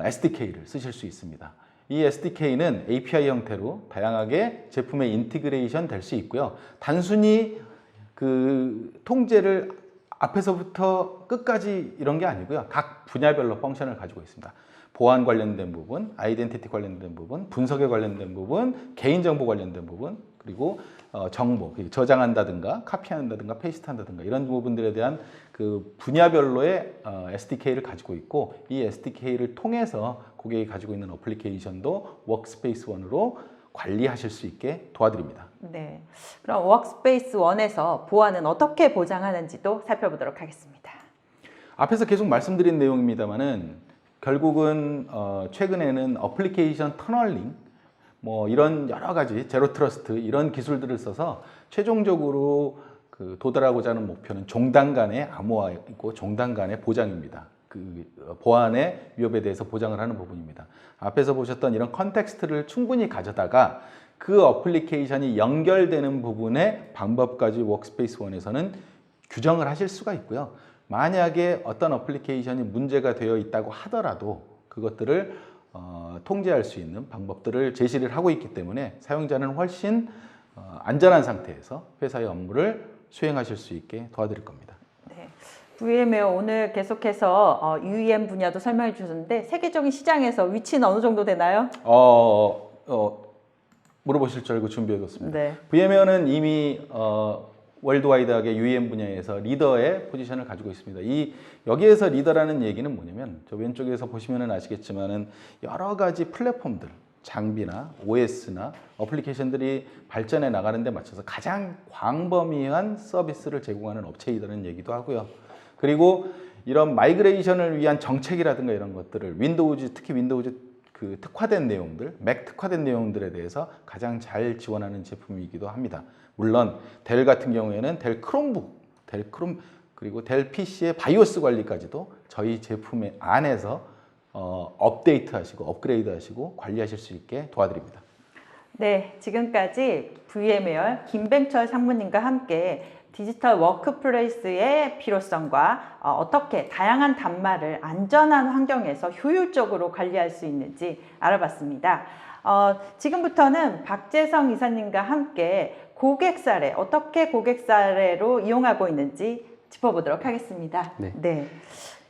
B: SDK를 쓰실 수 있습니다. 이 SDK는 API 형태로 다양하게 제품에 인티그레이션 될 수 있고요. 단순히 그 통제를 앞에서부터 끝까지 이런 게 아니고요. 각 분야별로 펑션을 가지고 있습니다. 보안 관련된 부분, 아이덴티티 관련된 부분, 분석에 관련된 부분, 개인정보 관련된 부분, 그리고 정보, 저장한다든가 카피한다든가 페이스트한다든가 이런 부분들에 대한 그 분야별로의 SDK를 가지고 있고 이 SDK를 통해서 고객이 가지고 있는 어플리케이션도 워크스페이스 1으로 관리하실 수 있게 도와드립니다.
A: 네. 그럼 워크스페이스 1에서 보안은 어떻게 보장하는지도 살펴보도록 하겠습니다.
B: 앞에서 계속 말씀드린 내용입니다만은 결국은 최근에는 어플리케이션 터널링 뭐 이런 여러 가지 제로 트러스트 이런 기술들을 써서 최종적으로 그 도달하고자 하는 목표는 종단 간의 암호화이고 종단 간의 보장입니다. 그 보안의 위협에 대해서 보장을 하는 부분입니다. 앞에서 보셨던 이런 컨텍스트를 충분히 가져다가 그 어플리케이션이 연결되는 부분의 방법까지 워크스페이스 1에서는 규정을 하실 수가 있고요. 만약에 어떤 어플리케이션이 문제가 되어 있다고 하더라도 그것들을 통제할 수 있는 방법들을 제시를 하고 있기 때문에 사용자는 훨씬 안전한 상태에서 회사의 업무를 수행하실 수 있게 도와드릴 겁니다.
A: 네. VM웨어 오늘 계속해서 UEM 분야도 설명해 주셨는데 세계적인 시장에서 위치는 어느 정도 되나요?
B: 물어보실 줄 알고 준비해뒀습니다.
A: 네.
B: VM웨어는 이미 월드와이드하게 UEM 분야에서 리더의 포지션을 가지고 있습니다. 여기에서 리더라는 얘기는 뭐냐면 저 왼쪽에서 보시면 아시겠지만은 여러 가지 플랫폼들, 장비나 OS나 어플리케이션들이 발전해 나가는 데 맞춰서 가장 광범위한 서비스를 제공하는 업체이라는 얘기도 하고요. 그리고 이런 마이그레이션을 위한 정책이라든가 이런 것들을 윈도우즈, 특히 윈도우즈 그 특화된 내용들, 맥 특화된 내용들에 대해서 가장 잘 지원하는 제품이기도 합니다. 물론 델 같은 경우에는 델 크롬북, 그리고 델 PC의 바이오스 관리까지도 저희 제품 안에서 업데이트하시고 업그레이드하시고 관리하실 수 있게 도와드립니다.
A: 네, 지금까지 VM웨어 김뱅철 상무님과 함께 디지털 워크플레이스의 필요성과 어떻게 다양한 단말을 안전한 환경에서 효율적으로 관리할 수 있는지 알아봤습니다. 지금부터는 박재성 이사님과 함께 고객 사례, 어떻게 고객 사례로 이용하고 있는지 짚어보도록 하겠습니다.
C: 네.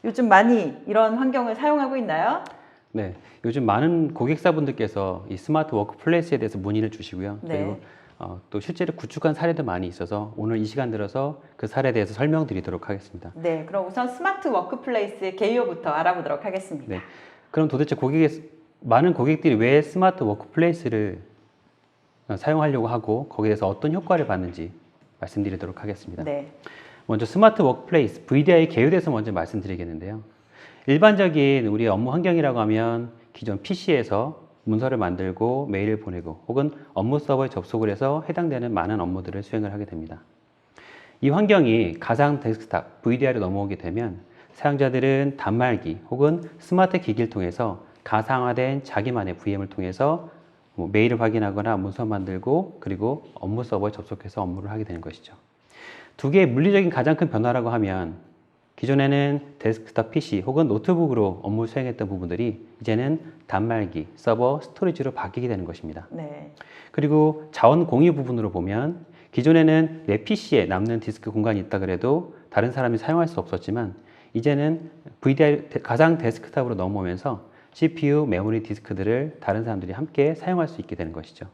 A: 요즘 많이 이런 환경을 사용하고 있나요?
C: 네, 요즘 많은 고객사분들께서 이 스마트 워크플레이스에 대해서 문의를 주시고요.
A: 네.
C: 그리고 또 실제로 구축한 사례도 많이 있어서 오늘 이 시간 들어서 그 사례에 대해서 설명드리도록 하겠습니다.
A: 네, 그럼 우선 스마트 워크플레이스의 개요부터 알아보도록 하겠습니다.
C: 네, 그럼 도대체 많은 고객들이 왜 스마트 워크플레이스를 사용하려고 하고 거기에 대해서 어떤 효과를 받는지 말씀드리도록 하겠습니다.
A: 네.
C: 먼저 스마트 워크플레이스, VDI 개요에 대해서 먼저 말씀드리겠는데요. 일반적인 우리 업무 환경이라고 하면 기존 PC에서 문서를 만들고 메일을 보내고 혹은 업무 서버에 접속을 해서 해당되는 많은 업무들을 수행을 하게 됩니다. 이 환경이 가상 데스크탑, VDI로 넘어오게 되면 사용자들은 단말기 혹은 스마트 기기를 통해서 가상화된 자기만의 VM을 통해서 메일을 확인하거나 문서 만들고 그리고 업무 서버에 접속해서 업무를 하게 되는 것이죠. 두 개의 물리적인 가장 큰 변화라고 하면 기존에는 데스크탑 PC 혹은 노트북으로 업무를 수행했던 부분들이 이제는 단말기, 서버, 스토리지로 바뀌게 되는 것입니다.
A: 네.
C: 그리고 자원 공유 부분으로 보면 기존에는 내 PC에 남는 디스크 공간이 있다 그래도 다른 사람이 사용할 수 없었지만 이제는 VDI 가상 데스크탑으로 넘어오면서 CPU, 메모리 디스크들을 다른 사람들이 함께 사용할 수 있게 되는 것이죠.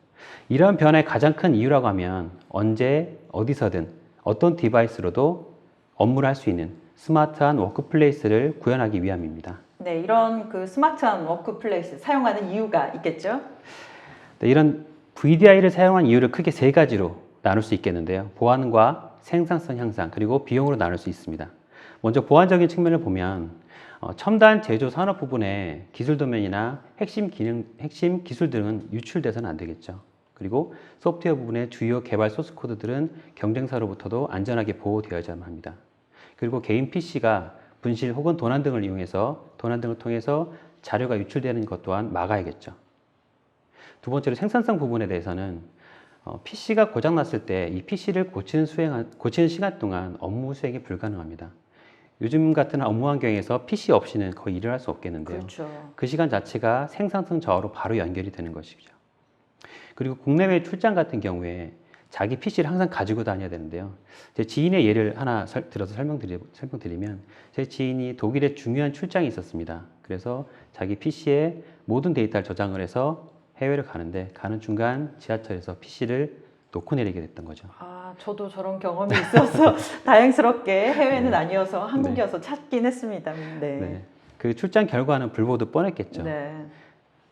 C: 이러한 변화의 가장 큰 이유라고 하면 언제 어디서든 어떤 디바이스로도 업무를 할 수 있는 스마트한 워크플레이스를 구현하기 위함입니다.
A: 네, 이런 그 스마트한 워크플레이스 사용하는 이유가 있겠죠?
C: 네, 이런 VDI를 사용한 이유를 크게 세 가지로 나눌 수 있겠는데요. 보안과 생산성 향상 그리고 비용으로 나눌 수 있습니다. 먼저 보안적인 측면을 보면 첨단 제조 산업 부분의 기술 도면이나 핵심 기술 등은 유출돼서는 안 되겠죠. 그리고 소프트웨어 부분의 주요 개발 소스 코드들은 경쟁사로부터도 안전하게 보호되어야만 합니다. 그리고 개인 PC가 분실 혹은 도난 등을 통해서 자료가 유출되는 것 또한 막아야겠죠. 두 번째로 생산성 부분에 대해서는 PC가 고장났을 때 이 PC를 고치는 시간 동안 업무 수행이 불가능합니다. 요즘 같은 업무 환경에서 PC 없이는 거의 일을 할 수 없겠는데요.
A: 그렇죠.
C: 그 시간 자체가 생산성 저하로 바로 연결이 되는 것이죠. 그리고 국내외 출장 같은 경우에 자기 PC를 항상 가지고 다녀야 되는데요. 제 지인의 예를 하나 들어서 설명드리면 제 지인이 독일에 중요한 출장이 있었습니다. 그래서 자기 PC에 모든 데이터를 저장을 해서 해외를 가는데 가는 중간 지하철에서 PC를 놓고 내리게 됐던 거죠.
A: 저도 저런 경험이 있어서 다행스럽게 해외는 아니어서 한국이어서 찾긴 했습니다. 네.
C: 네. 그 출장 결과는 불보듯 뻔했겠죠.
A: 네.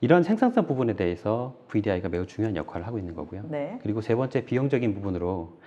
C: 이런 생산성 부분에 대해서 VDI가 매우 중요한 역할을 하고 있는 거고요.
A: 네.
C: 그리고 세 번째 비용적인 부분으로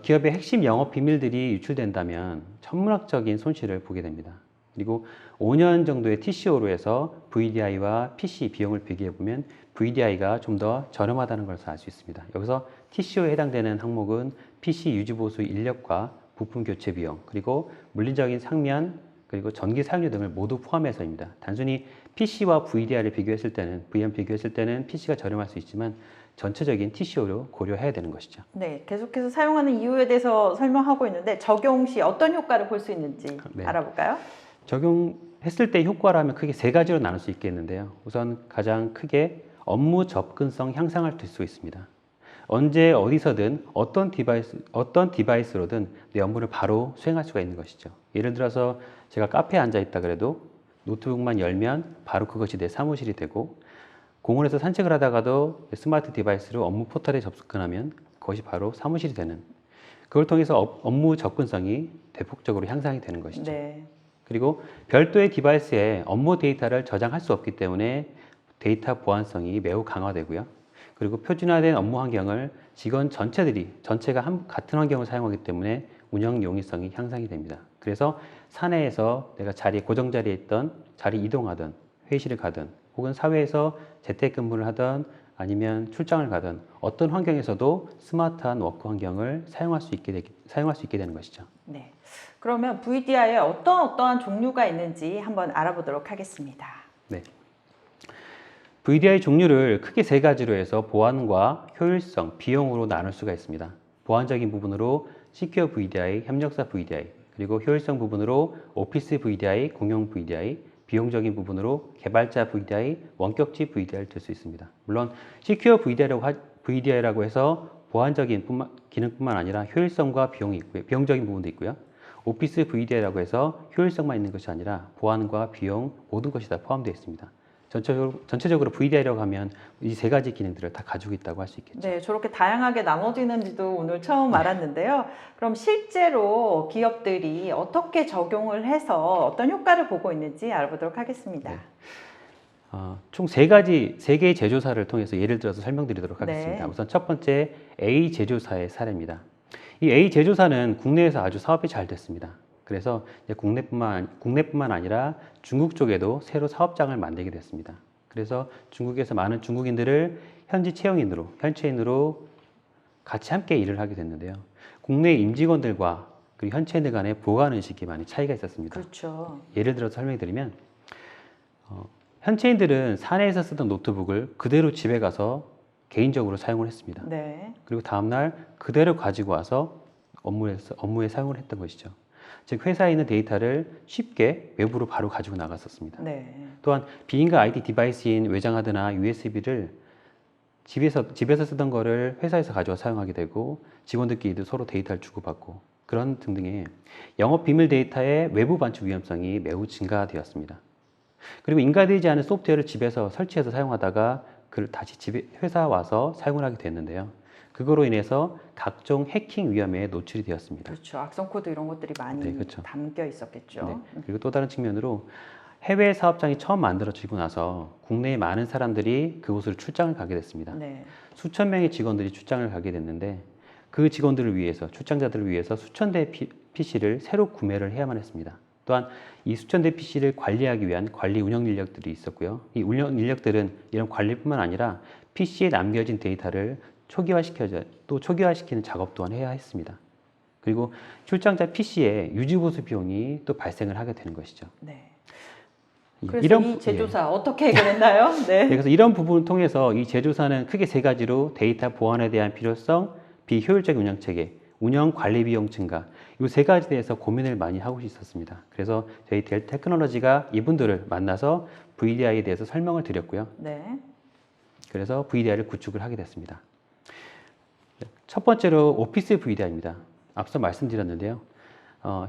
C: 기업의 핵심 영업 비밀들이 유출된다면 천문학적인 손실을 보게 됩니다. 그리고 5년 정도의 TCO로 해서 VDI와 PC 비용을 비교해 보면 VDI가 좀 더 저렴하다는 것을 알 수 있습니다. 여기서 TCO에 해당되는 항목은 PC 유지보수 인력과 부품 교체 비용, 그리고 물리적인 상면, 그리고 전기 사용료 등을 모두 포함해서입니다. 단순히 PC와 VDI를 비교했을 때는, VM 비교했을 때는 PC가 저렴할 수 있지만 전체적인 TCO로 고려해야 되는 것이죠.
A: 네, 계속해서 사용하는 이유에 대해서 설명하고 있는데 적용 시 어떤 효과를 볼 수 있는지
C: 네.
A: 알아볼까요?
C: 적용했을 때 효과라면 크게 세 가지로 나눌 수 있겠는데요. 우선 가장 크게 업무 접근성 향상을 될 수 있습니다. 언제 어디서든 어떤 디바이스로든 내 업무를 바로 수행할 수가 있는 것이죠. 예를 들어서 제가 카페에 앉아 있다 그래도 노트북만 열면 바로 그것이 내 사무실이 되고, 공원에서 산책을 하다가도 스마트 디바이스로 업무 포털에 접속하면 그것이 바로 사무실이 되는, 그걸 통해서 업무 접근성이 대폭적으로 향상이 되는 것이죠.
A: 네.
C: 그리고 별도의 디바이스에 업무 데이터를 저장할 수 없기 때문에 데이터 보안성이 매우 강화되고요. 그리고 표준화된 업무 환경을 직원 전체가 같은 환경을 사용하기 때문에 운영 용이성이 향상이 됩니다. 그래서 사내에서 내가 고정 자리에 있던 자리 이동하든 회의실을 가든 혹은 사회에서 재택근무를 하든 아니면 출장을 가든 어떤 환경에서도 스마트한 워크 환경을 사용할 수 있게 되는 것이죠.
A: 네. 그러면 VDI에 어떠한 종류가 있는지 한번 알아보도록 하겠습니다.
C: 네. VDI 종류를 크게 세 가지로 해서 보안과 효율성, 비용으로 나눌 수가 있습니다. 보안적인 부분으로 시큐어 VDI, 협력사 VDI, 그리고 효율성 부분으로 오피스 VDI, 공용 VDI, 비용적인 부분으로 개발자 VDI, 원격지 VDI를 들 수 있습니다. 물론 시큐어 VDI라고 해서 보안적인 기능뿐만 아니라 효율성과 비용이 있고요. 비용적인 부분도 있고요. 오피스 VDI라고 해서 효율성만 있는 것이 아니라 보안과 비용 모든 것이 다 포함되어 있습니다. 전체적으로 VDI라고 하면 이 세 가지 기능들을 다 가지고 있다고 할 수 있겠죠.
A: 네, 저렇게 다양하게 나눠지는지도 오늘 처음 알았는데요. 그럼 실제로 기업들이 어떻게 적용을 해서 어떤 효과를 보고 있는지 알아보도록 하겠습니다.
C: 네. 총 세 개의 제조사를 통해서 예를 들어서 설명드리도록 하겠습니다.
A: 네.
C: 우선 첫 번째 A 제조사의 사례입니다. 이 A 제조사는 국내에서 아주 사업이 잘 됐습니다. 그래서 이제 국내뿐만 아니라 중국 쪽에도 새로 사업장을 만들게 됐습니다. 그래서 중국에서 많은 중국인들을 현지인으로 같이 함께 일을 하게 됐는데요. 국내 임직원들과 그리고 현지인들 간의 보관 의식이 많이 차이가 있었습니다.
A: 그렇죠.
C: 예를 들어서 설명드리면 현지인들은 사내에서 쓰던 노트북을 그대로 집에 가서 개인적으로 사용을 했습니다.
A: 네.
C: 그리고 다음날 그대로 가지고 와서 업무에 사용을 했던 것이죠. 즉 회사에 있는 데이터를 쉽게 외부로 바로 가지고 나갔었습니다.
A: 네.
C: 또한 비인가 IT 디바이스인 외장하드나 USB를 집에서 쓰던 거를 회사에서 가져와 사용하게 되고 직원들끼리도 서로 데이터를 주고받고 그런 등등의 영업 비밀 데이터의 외부 반출 위험성이 매우 증가되었습니다. 그리고 인가되지 않은 소프트웨어를 집에서 설치해서 사용하다가 그걸 다시 회사 와서 사용을 하게 됐는데요. 그거로 인해서 각종 해킹 위험에 노출이 되었습니다.
A: 그렇죠. 악성 코드 이런 것들이 많이
C: 네, 그렇죠.
A: 담겨 있었겠죠.
C: 네. 그리고 또 다른 측면으로 해외 사업장이 처음 만들어지고 나서 국내에 많은 사람들이 그곳으로 출장을 가게 됐습니다.
A: 네.
C: 수천 명의 직원들이 출장을 가게 됐는데 그 직원들을 위해서, 출장자들을 위해서 수천 대의 PC를 새로 구매를 해야만 했습니다. 또한 이 수천 대 PC를 관리하기 위한 관리 운영 인력들이 있었고요. 이 운영 인력들은 이런 관리뿐만 아니라 PC에 남겨진 데이터를 초기화시키는 작업 또한 해야 했습니다. 그리고 출장자 PC의 유지보수 비용이 또 발생을 하게 되는 것이죠.
A: 네. 그래서 이 제조사 어떻게 해결했나요? 네.
C: 그래서 이런 부분을 통해서 이 제조사는 크게 세 가지로 데이터 보안에 대한 필요성, 비효율적 운영 체계, 운영 관리 비용 증가 이 세 가지에 대해서 고민을 많이 하고 있었습니다. 그래서 저희 델 테크놀로지가 이분들을 만나서 VDI에 대해서 설명을 드렸고요.
A: 네.
C: 그래서 VDI를 구축을 하게 됐습니다. 첫 번째로 오피스 VDI입니다. 앞서 말씀드렸는데요.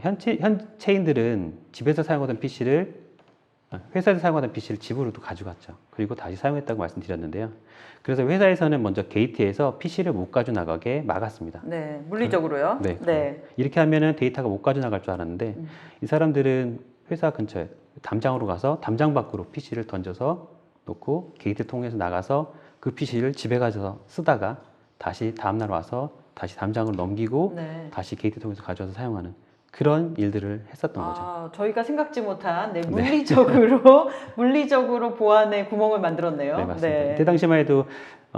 C: 현체인들은 집에서 사용하던 회사에서 사용하던 PC를 집으로도 가져갔죠. 그리고 다시 사용했다고 말씀드렸는데요. 그래서 회사에서는 먼저 게이트에서 PC를 못 가져 나가게 막았습니다.
A: 네. 물리적으로요?
C: 네.
A: 네.
C: 이렇게 하면은 데이터가 못 가져 나갈 줄 알았는데 이 사람들은 회사 근처에 담장으로 가서 담장 밖으로 PC를 던져서 놓고 게이트 통해서 나가서 그 PC를 집에 가져서 쓰다가 다시 다음날 와서 다시 담장으로 넘기고
A: 네.
C: 다시 게이트 통해서 가져와서 사용하는 그런 일들을 했었던 거죠.
A: 저희가 생각지 못한 물리적으로 보안에 구멍을 만들었네요.
C: 네, 맞습니다.
A: 네.
C: 이때 당시만 해도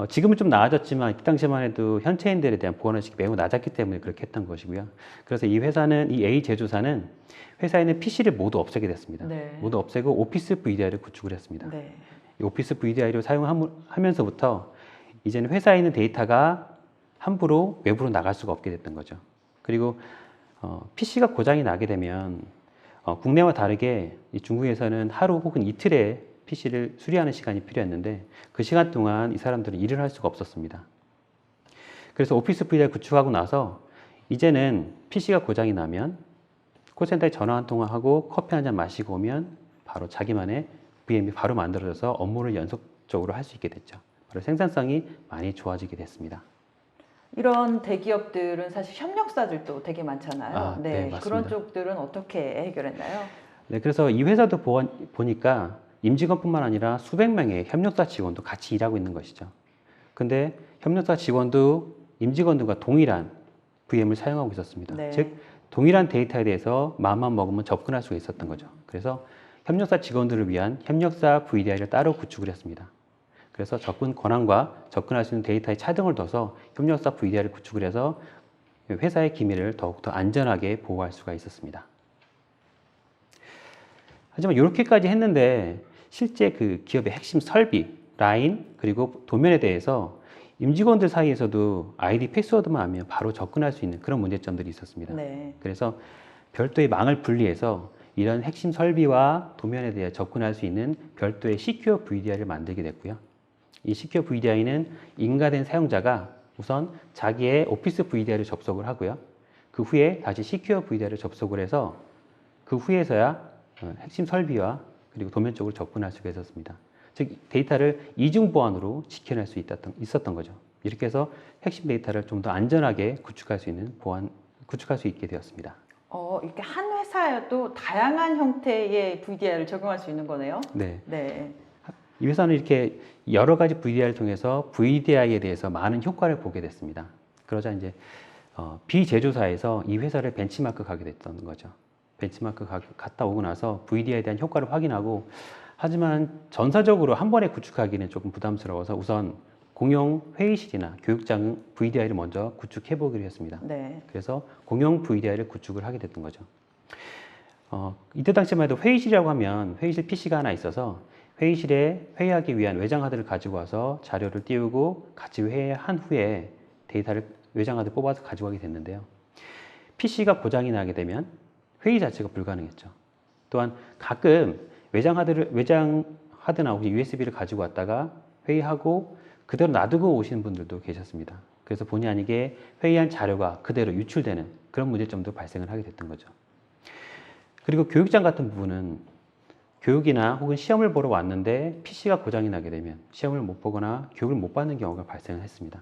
C: 지금은 좀 나아졌지만 이때 당시만 해도 현체인들에 대한 보안의식이 매우 낮았기 때문에 그렇게 했던 것이고요. 그래서 이 A 제조사는 회사에 있는 PC를 모두 없애게 됐습니다.
A: 네.
C: 모두 없애고 오피스 VDI를 구축을 했습니다.
A: 네.
C: 이 오피스 VDI를 사용하면서부터 이제는 회사에 있는 데이터가 함부로 외부로 나갈 수가 없게 됐던 거죠. 그리고 PC가 고장이 나게 되면 국내와 다르게 이 중국에서는 하루 혹은 이틀에 PC를 수리하는 시간이 필요했는데 그 시간 동안 이 사람들은 일을 할 수가 없었습니다. 그래서 오피스 VDI 구축하고 나서 이제는 PC가 고장이 나면 콜센터에 전화 한 통화하고 커피 한 잔 마시고 오면 바로 자기만의 VM이 바로 만들어져서 업무를 연속적으로 할 수 있게 됐죠. 바로 생산성이 많이 좋아지게 됐습니다.
A: 이런 대기업들은 사실 협력사들도 되게 많잖아요.
C: 네,
A: 네.
C: 맞습니다.
A: 그런 쪽들은 어떻게 해결했나요?
C: 네, 그래서 이 회사도 보니까 임직원뿐만 아니라 수백 명의 협력사 직원도 같이 일하고 있는 것이죠. 근데 협력사 직원도 임직원들과 동일한 VM을 사용하고 있었습니다.
A: 네.
C: 즉, 동일한 데이터에 대해서 마음만 먹으면 접근할 수가 있었던 거죠. 그래서 협력사 직원들을 위한 협력사 VDI를 따로 구축을 했습니다. 그래서 접근 권한과 접근할 수 있는 데이터의 차등을 둬서 협력사 VDI를 구축을 해서 회사의 기밀을 더욱더 안전하게 보호할 수가 있었습니다. 하지만 이렇게까지 했는데 실제 그 기업의 핵심 설비, 라인, 그리고 도면에 대해서 임직원들 사이에서도 아이디 패스워드만 알면 바로 접근할 수 있는 그런 문제점들이 있었습니다.
A: 네.
C: 그래서 별도의 망을 분리해서 이런 핵심 설비와 도면에 대해 접근할 수 있는 별도의 Secure VDI를 만들게 됐고요. 이 Secure VDI는 인가된 사용자가 우선 자기의 오피스 VDI를 접속을 하고요. 그 후에 다시 Secure VDI를 접속을 해서 그 후에서야 핵심 설비와 그리고 도면 쪽으로 접근할 수가 있었습니다. 즉 데이터를 이중 보안으로 지켜낼 수 있었던 거죠. 이렇게 해서 핵심 데이터를 좀 더 안전하게 구축할 수 있게 되었습니다.
A: 이렇게 한 회사여도 다양한 형태의 VDI를 적용할 수 있는 거네요.
C: 네.
A: 네.
C: 이 회사는 이렇게 여러 가지 VDI를 통해서 VDI에 대해서 많은 효과를 보게 됐습니다. 그러자 이제 비제조사에서 이 회사를 벤치마크 가게 됐던 거죠. 벤치마크 갔다 오고 나서 VDI에 대한 효과를 확인하고 하지만 전사적으로 한 번에 구축하기는 조금 부담스러워서 우선 공용 회의실이나 교육장 VDI를 먼저 구축해 보기로 했습니다.
A: 네.
C: 그래서 공용 VDI를 구축을 하게 됐던 거죠. 이때 당시만 해도 회의실이라고 하면 회의실 PC가 하나 있어서 회의실에 회의하기 위한 외장 하드를 가지고 와서 자료를 띄우고 같이 회의한 후에 데이터를 외장 하드 뽑아서 가지고 가게 됐는데요. PC가 고장이 나게 되면 회의 자체가 불가능했죠. 또한 가끔 외장 하드나 혹시 USB를 가지고 왔다가 회의하고 그대로 놔두고 오시는 분들도 계셨습니다. 그래서 본의 아니게 회의한 자료가 그대로 유출되는 그런 문제점도 발생을 하게 됐던 거죠. 그리고 교육장 같은 부분은 교육이나 혹은 시험을 보러 왔는데 PC가 고장이 나게 되면 시험을 못 보거나 교육을 못 받는 경우가 발생을 했습니다.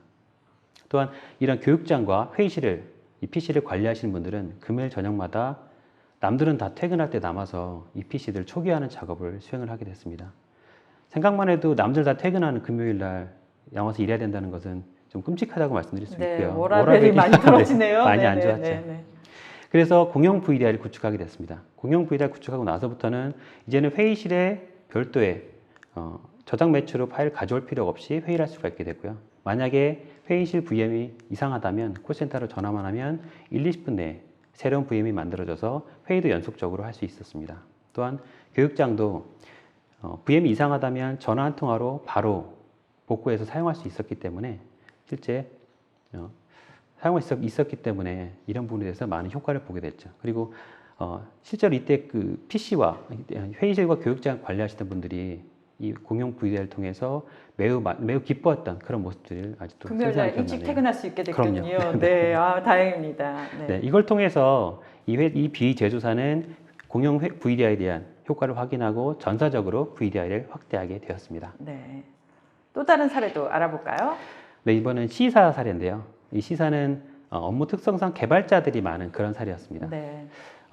C: 또한 이런 교육장과 회의실을, 이 PC를 관리하시는 분들은 금요일 저녁마다 남들은 다 퇴근할 때 남아서 이 PC들 초기화하는 작업을 수행을 하게 됐습니다. 생각만 해도 남들 다 퇴근하는 금요일 날 나와서 일해야 된다는 것은 좀 끔찍하다고 말씀드릴 수
A: 네,
C: 있고요.
A: 워라밸이 많이 떨어지네요.
C: 많이
A: 네,
C: 안
A: 네,
C: 좋았죠.
A: 네, 네.
C: 그래서 공용 VDI를 구축하게 됐습니다. 공용 VDI를 구축하고 나서부터는 이제는 회의실에 별도의 저장 매체로 파일을 가져올 필요 없이 회의를 할 수가 있게 됐고요. 만약에 회의실 VM이 이상하다면 콜센터로 전화만 하면 1, 20분 내에 새로운 VM이 만들어져서 회의도 연속적으로 할 수 있었습니다. 또한 교육장도 VM이 이상하다면 전화 한 통화로 바로 복구해서 사용할 수 있었기 때문에 실제 사용할 수 있었기 때문에 이런 부분에 대해서 많은 효과를 보게 됐죠. 그리고 실제로 이때 그 PC와 회의실과 교육장 관리하시던 분들이 이 공용 VDI를 통해서 매우 기뻐했던 그런 모습들을 아직도
A: 금요일 날 일찍 퇴근할 수 있게 됐군요.
C: 그럼요.
A: 네, 다행입니다. 네.
C: 네, 이걸 통해서 이 비제조사는 공용 VDI에 대한 효과를 확인하고 전사적으로 VDI를 확대하게 되었습니다.
A: 네. 또 다른 사례도 알아볼까요?
C: 네, 이번은 C사 사례인데요. 이 C사는 업무 특성상 개발자들이 많은 그런 사례였습니다.
A: 네.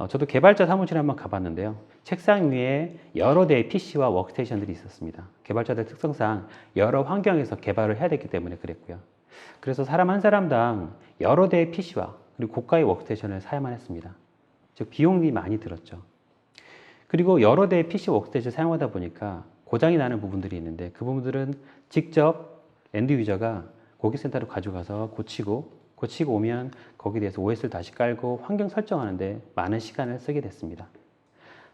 C: 저도 개발자 사무실에 한번 가봤는데요. 책상 위에 여러 대의 PC와 워크스테이션들이 있었습니다. 개발자들 특성상 여러 환경에서 개발을 해야 되기 때문에 그랬고요. 그래서 사람 한 사람당 여러 대의 PC와 그리고 고가의 워크스테이션을 사야만 했습니다. 즉 비용이 많이 들었죠. 그리고 여러 대의 PC 워크스테이션을 사용하다 보니까 고장이 나는 부분들이 있는데 그 부분들은 직접 엔드 유저가 고객센터로 가져가서 고치고 오면 거기에 대해서 OS를 다시 깔고 환경 설정하는데 많은 시간을 쓰게 됐습니다.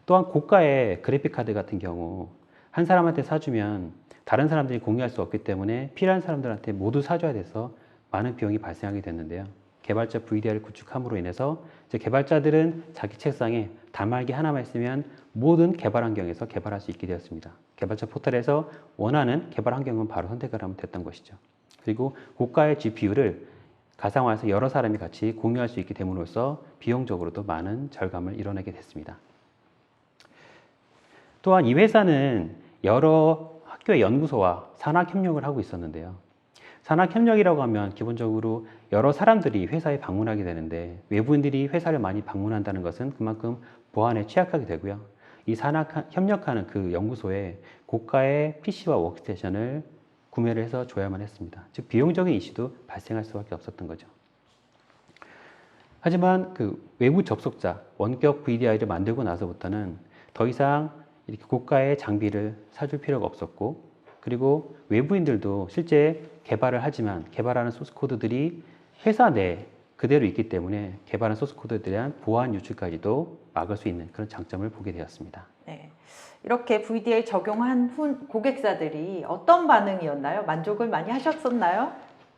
C: 또한 고가의 그래픽카드 같은 경우 한 사람한테 사주면 다른 사람들이 공유할 수 없기 때문에 필요한 사람들한테 모두 사줘야 돼서 많은 비용이 발생하게 됐는데요. 개발자 VDI를 구축함으로 인해서 이제 개발자들은 자기 책상에 단말기 하나만 있으면 모든 개발 환경에서 개발할 수 있게 되었습니다. 개발자 포털에서 원하는 개발 환경은 바로 선택을 하면 됐던 것이죠. 그리고 고가의 GPU를 가상화해서 여러 사람이 같이 공유할 수 있게 됨으로써 비용적으로도 많은 절감을 이뤄내게 됐습니다. 또한 이 회사는 여러 학교의 연구소와 산학협력을 하고 있었는데요. 산학협력이라고 하면 기본적으로 여러 사람들이 회사에 방문하게 되는데 외부인들이 회사를 많이 방문한다는 것은 그만큼 보안에 취약하게 되고요. 이 산학협력하는 그 연구소에 고가의 PC와 워크스테이션을 구매를 해서 줘야만 했습니다. 즉 비용적인 이슈도 발생할 수밖에 없었던 거죠. 하지만 그 외부 접속자, 원격 VDI를 만들고 나서부터는 더 이상 이렇게 고가의 장비를 사줄 필요가 없었고 그리고 외부인들도 실제 개발을 하지만 개발하는 소스 코드들이 회사 내 그대로 있기 때문에 개발한 소스 코드에 대한 보안 유출까지도 막을 수 있는 그런 장점을 보게 되었습니다.
A: 네. 이렇게 VDA 적용한 후 고객사들이 어떤 반응이었나요? 만족을 많이 하셨었나요?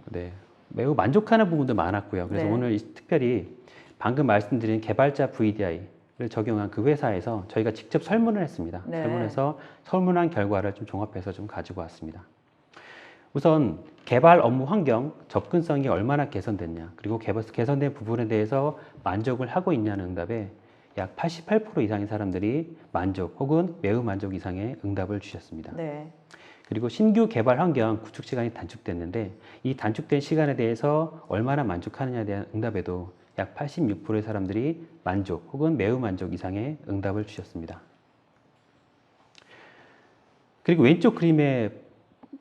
C: 네, 매우 만족하는 부분도 많았고요. 그래서
A: 네.
C: 오늘 특별히 방금 말씀드린 개발자 VDI를 적용한 그 회사에서 저희가 직접 설문을 했습니다.
A: 네.
C: 설문해서 설문한 결과를 좀 종합해서 좀 가지고 왔습니다. 우선 개발 업무 환경 접근성이 얼마나 개선됐냐, 그리고 개선된 부분에 대해서 만족을 하고 있냐는 응답에 약 88% 이상의 사람들이 만족 혹은 매우 만족 이상의 응답을 주셨습니다.
A: 네.
C: 그리고 신규 개발 환경 구축 시간이 단축됐는데 이 단축된 시간에 대해서 얼마나 만족하느냐에 대한 응답에도 약 86%의 사람들이 만족 혹은 매우 만족 이상의 응답을 주셨습니다. 그리고 왼쪽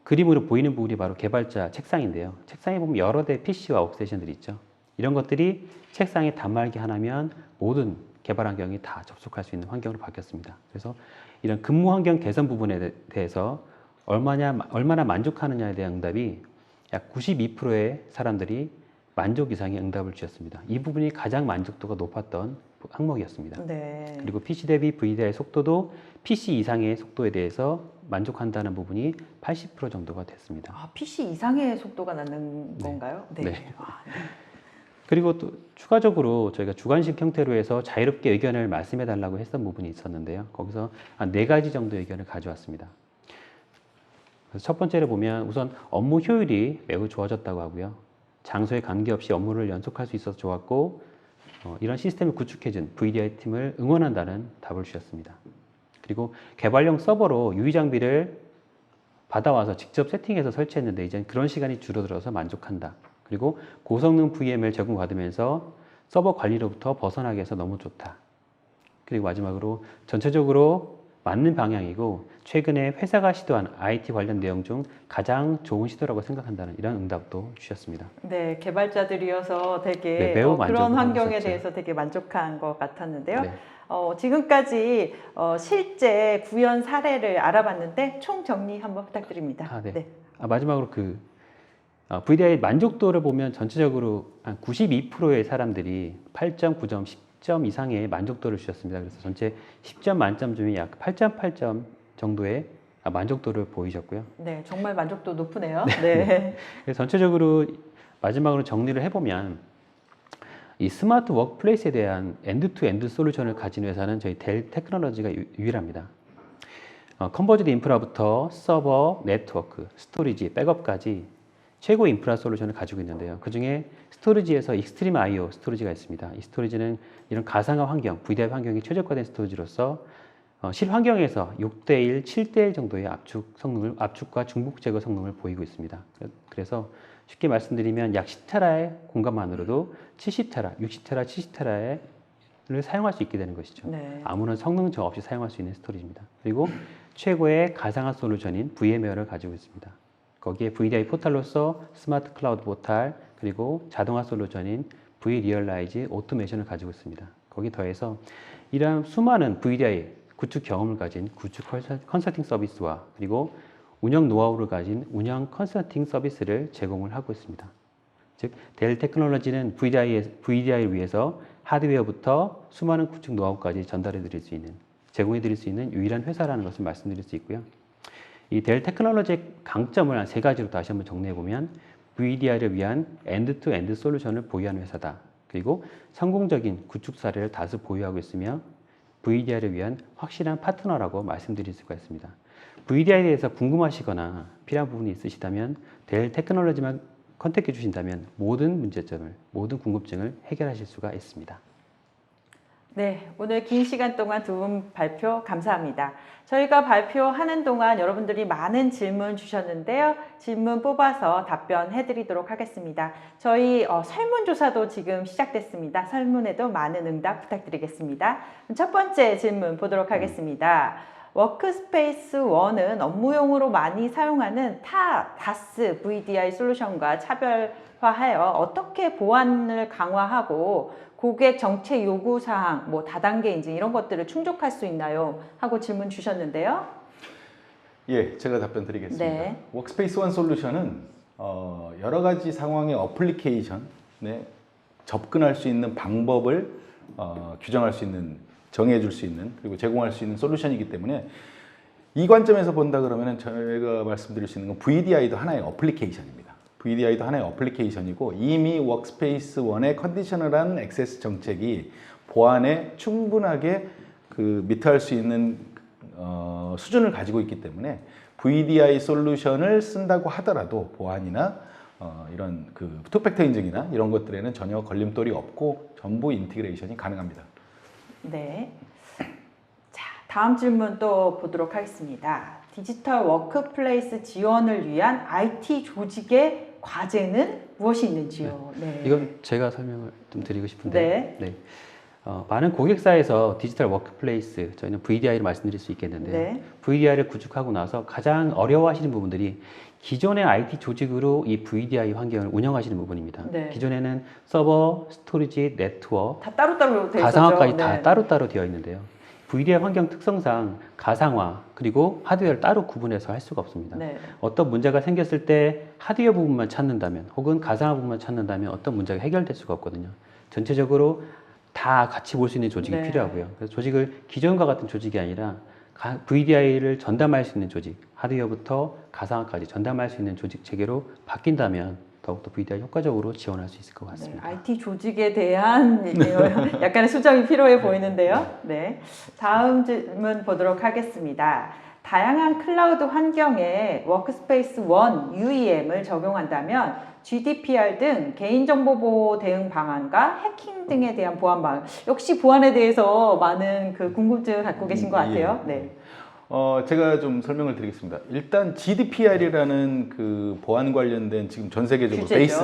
C: 그림으로 보이는 부분이 바로 개발자 책상인데요. 책상에 보면 여러 대 PC와 워크스테이션들이 있죠. 이런 것들이 책상에 단말기 하나면 모든 개발 환경이 다 접속할 수 있는 환경으로 바뀌었습니다. 그래서 이런 근무 환경 개선 부분에 대해서 얼마나 만족하느냐에 대한 응답이 약 92%의 사람들이 만족 이상의 응답을 주셨습니다. 이 부분이 가장 만족도가 높았던 항목이었습니다.
A: 네.
C: 그리고 PC 대비 VDI의 속도도 PC 이상의 속도에 대해서 만족한다는 부분이 80% 정도가 됐습니다.
A: 아, PC 이상의 속도가 나는
C: 네.
A: 건가요?
C: 네. 그리고 또 추가적으로 저희가 주관식 형태로 해서 자유롭게 의견을 말씀해 달라고 했던 부분이 있었는데요. 거기서 한 4가지 정도 의견을 가져왔습니다. 그래서 첫 번째로 보면 우선 업무 효율이 매우 좋아졌다고 하고요. 장소에 관계없이 업무를 연속할 수 있어서 좋았고 이런 시스템을 구축해준 VDI 팀을 응원한다는 답을 주셨습니다. 그리고 개발용 서버로 유의 장비를 받아와서 직접 세팅해서 설치했는데 이제 그런 시간이 줄어들어서 만족한다. 그리고 고성능 VM을 제공받으면서 서버 관리로부터 벗어나게 해서 너무 좋다. 그리고 마지막으로 전체적으로 맞는 방향이고 최근에 회사가 시도한 IT 관련 내용 중 가장 좋은 시도라고 생각한다는 이런 응답도 주셨습니다.
A: 네, 개발자들이어서 되게
C: 네, 매우
A: 그런
C: 만족을
A: 환경에
C: 하셨죠.
A: 대해서 되게 만족한 것 같았는데요.
C: 네.
A: 지금까지 실제 구현 사례를 알아봤는데 총 정리 한번 부탁드립니다.
C: 네. 마지막으로 VDI 만족도를 보면 전체적으로 한 92%의 사람들이 8.9점, 10점 이상의 만족도를 주셨습니다. 그래서 전체 10점 만점 중에 약 8.8점 정도의 만족도를 보이셨고요.
A: 네, 정말 만족도 높으네요. 네.
C: 그래서 전체적으로 마지막으로 정리를 해보면 이 스마트 워크플레이스에 대한 엔드-투-엔드 솔루션을 가진 회사는 저희 델 테크놀로지가 유일합니다. 컨버지드 인프라부터 서버, 네트워크, 스토리지, 백업까지 최고 인프라 솔루션을 가지고 있는데요. 그 중에 스토리지에서 익스트림 IO 스토리지가 있습니다. 이 스토리지는 이런 가상화 환경, VDI 환경이 최적화된 스토리지로서 실환경에서 6대1, 7대1 정도의 압축과 중복 제거 성능을 보이고 있습니다. 그래서 쉽게 말씀드리면 약 10테라의 공간만으로도 70테라, 60테라, 70테라를 사용할 수 있게 되는 것이죠.
A: 네.
C: 아무런 성능 저하 없이 사용할 수 있는 스토리지입니다. 그리고 최고의 가상화 솔루션인 VMware를 가지고 있습니다. 거기에 VDI 포탈로서 스마트 클라우드 포탈, 그리고 자동화 솔루션인 vRealize 오토메이션을 가지고 있습니다. 거기 더해서 이러한 수많은 VDI 구축 경험을 가진 구축 컨설팅 서비스와 그리고 운영 노하우를 가진 운영 컨설팅 서비스를 제공을 하고 있습니다. 즉, 델 테크놀로지는 VDI를 위해서 하드웨어부터 수많은 구축 노하우까지 제공해 드릴 수 있는 유일한 회사라는 것을 말씀드릴 수 있고요. 이 델 테크놀로지의 강점을 한 3가지로 다시 한번 정리해 보면 VDI를 위한 엔드-투-엔드 솔루션을 보유한 회사다. 그리고 성공적인 구축 사례를 다수 보유하고 있으며 VDI를 위한 확실한 파트너라고 말씀드릴 수가 있습니다. VDI에 대해서 궁금하시거나 필요한 부분이 있으시다면 델 테크놀로지만 컨택해 주신다면 모든 문제점을, 모든 궁금증을 해결하실 수가 있습니다.
A: 네, 오늘 긴 시간 동안 두 분 발표 감사합니다. 저희가 발표하는 동안 여러분들이 많은 질문 주셨는데요. 질문 뽑아서 답변해 드리도록 하겠습니다. 저희 설문조사도 지금 시작됐습니다. 설문에도 많은 응답 부탁드리겠습니다. 첫 번째 질문 보도록 하겠습니다. 워크스페이스 1은 업무용으로 많이 사용하는 타 다스 VDI 솔루션과 차별화하여 어떻게 보안을 강화하고 고객 정책 요구사항, 다단계 인증 이런 것들을 충족할 수 있나요? 하고 질문 주셨는데요.
B: 예, 제가 답변 드리겠습니다.
A: 네.
B: 워크스페이스 원 솔루션은 여러 가지 상황의 어플리케이션에 접근할 수 있는 방법을 규정할 수 있는, 정해줄 수 있는, 그리고 제공할 수 있는 솔루션이기 때문에 이 관점에서 본다 그러면은 저희가 말씀드릴 수 있는 건 VDI도 하나의 어플리케이션입니다. VDI도 하나의 어플리케이션이고 이미 워크스페이스 원의 컨디셔널한 액세스 정책이 보안에 충분하게 미트할 수 있는 수준을 가지고 있기 때문에 VDI 솔루션을 쓴다고 하더라도 보안이나 이런 투팩터 인증이나 이런 것들에는 전혀 걸림돌이 없고 전부 인티그레이션이 가능합니다.
A: 네. 자, 다음 질문 또 보도록 하겠습니다. 디지털 워크플레이스 지원을 위한 IT 조직의 과제는 무엇이 있는지요? 네.
C: 이건 제가 설명을 좀 드리고 싶은데 많은 고객사에서 디지털 워크플레이스, 저희는 VDI를 말씀드릴 수 있겠는데요.
A: 네.
C: VDI를 구축하고 나서 가장 어려워하시는 부분들이 기존의 IT 조직으로 이 VDI 환경을 운영하시는 부분입니다.
A: 네.
C: 기존에는 서버, 스토리지, 네트워크,
A: 다 따로따로 되어 있었죠.
C: 가상화까지 다
A: 네.
C: 따로따로 되어 있는데요. VDI 환경 특성상 가상화 그리고 하드웨어를 따로 구분해서 할 수가 없습니다.
A: 네.
C: 어떤 문제가 생겼을 때 하드웨어 부분만 찾는다면 혹은 가상화 부분만 찾는다면 어떤 문제가 해결될 수가 없거든요. 전체적으로 다 같이 볼 수 있는 조직이
A: 네.
C: 필요하고요. 그래서 조직을 기존과 같은 조직이 아니라 VDI를 전담할 수 있는 조직, 하드웨어부터 가상화까지 전담할 수 있는 조직 체계로 바뀐다면 더욱더 VDI 효과적으로 지원할 수 있을 것 같습니다.
A: 네, IT 조직에 대한 약간의 수정이 필요해 보이는데요. 네. 다음 질문 보도록 하겠습니다. 다양한 클라우드 환경에 워크스페이스 원 UEM을 적용한다면 GDPR 등 개인정보보호 대응 방안과 해킹 등에 대한 보안 방안, 역시 보안에 대해서 많은 궁금증을 갖고 계신 것 같아요.
B: 예.
A: 네.
B: 제가 좀 설명을 드리겠습니다. 일단 GDPR이라는 보안 관련된 지금 전 세계적으로
A: 규제죠.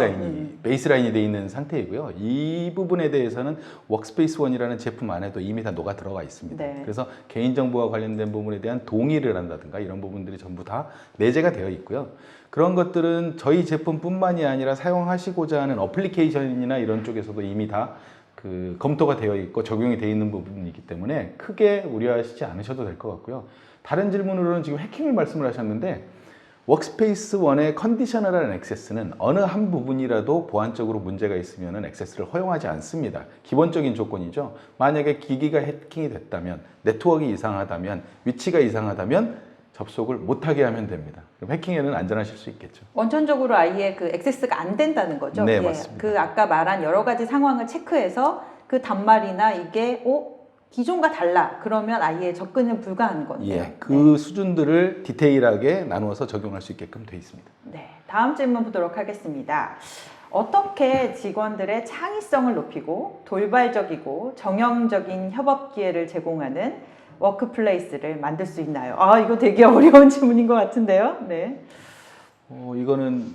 B: 베이스라인이 돼 있는 상태이고요. 이 부분에 대해서는 워크스페이스 원이라는 제품 안에도 이미 다 녹아 들어가 있습니다.
A: 네.
B: 그래서 개인정보와 관련된 부분에 대한 동의를 한다든가 이런 부분들이 전부 다 내재가 되어 있고요. 그런 것들은 저희 제품뿐만이 아니라 사용하시고자 하는 어플리케이션이나 이런 쪽에서도 이미 다 검토가 되어 있고 적용이 되어 있는 부분이기 때문에 크게 우려하시지 않으셔도 될 것 같고요. 다른 질문으로는 지금 해킹을 말씀을 하셨는데 워크스페이스 원의 컨디셔널한 액세스는 어느 한 부분이라도 보안적으로 문제가 있으면 액세스를 허용하지 않습니다. 기본적인 조건이죠. 만약에 기기가 해킹이 됐다면, 네트워크가 이상하다면, 위치가 이상하다면 접속을 못하게 하면 됩니다. 그럼 해킹에는 안전하실 수 있겠죠.
A: 원천적으로 아예 액세스가 안 된다는 거죠.
B: 네,
A: 예.
B: 맞습니다.
A: 아까 말한 여러 가지 상황을 체크해서 단말이나 이게 기존과 달라 그러면 아예 접근은 불가한 건데요.
B: 예, 그 수준들을 디테일하게 나누어서 적용할 수 있게끔 되어 있습니다.
A: 네, 다음 질문 보도록 하겠습니다. 어떻게 직원들의 창의성을 높이고 돌발적이고 정형적인 협업 기회를 제공하는 워크플레이스를 만들 수 있나요? 아, 이거 되게 어려운 질문인 것 같은데요. 네.
B: 이거는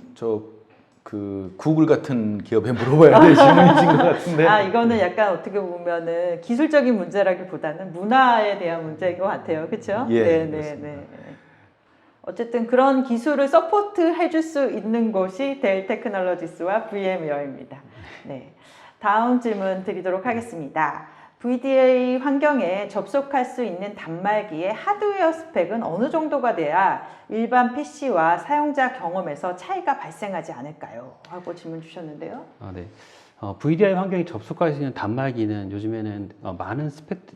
B: 구글 같은 기업에 물어봐야 될 질문이신 것 같은데.
A: 아, 이거는 약간 어떻게 보면은 기술적인 문제라기보다는 문화에 대한 문제인 것 같아요. 그렇죠?
B: 예,
A: 네. 어쨌든 그런 기술을 서포트 해줄 수 있는 곳이 델 테크놀로지스와 VM웨어입니다. 네. 다음 질문 드리도록 하겠습니다. VDA 환경에 접속할 수 있는 단말기의 하드웨어 스펙은 어느 정도가 돼야 일반 PC와 사용자 경험에서 차이가 발생하지 않을까요? 하고 질문 주셨는데요.
C: 네. VDI 환경에 접속할 수 있는 단말기는 요즘에는 많은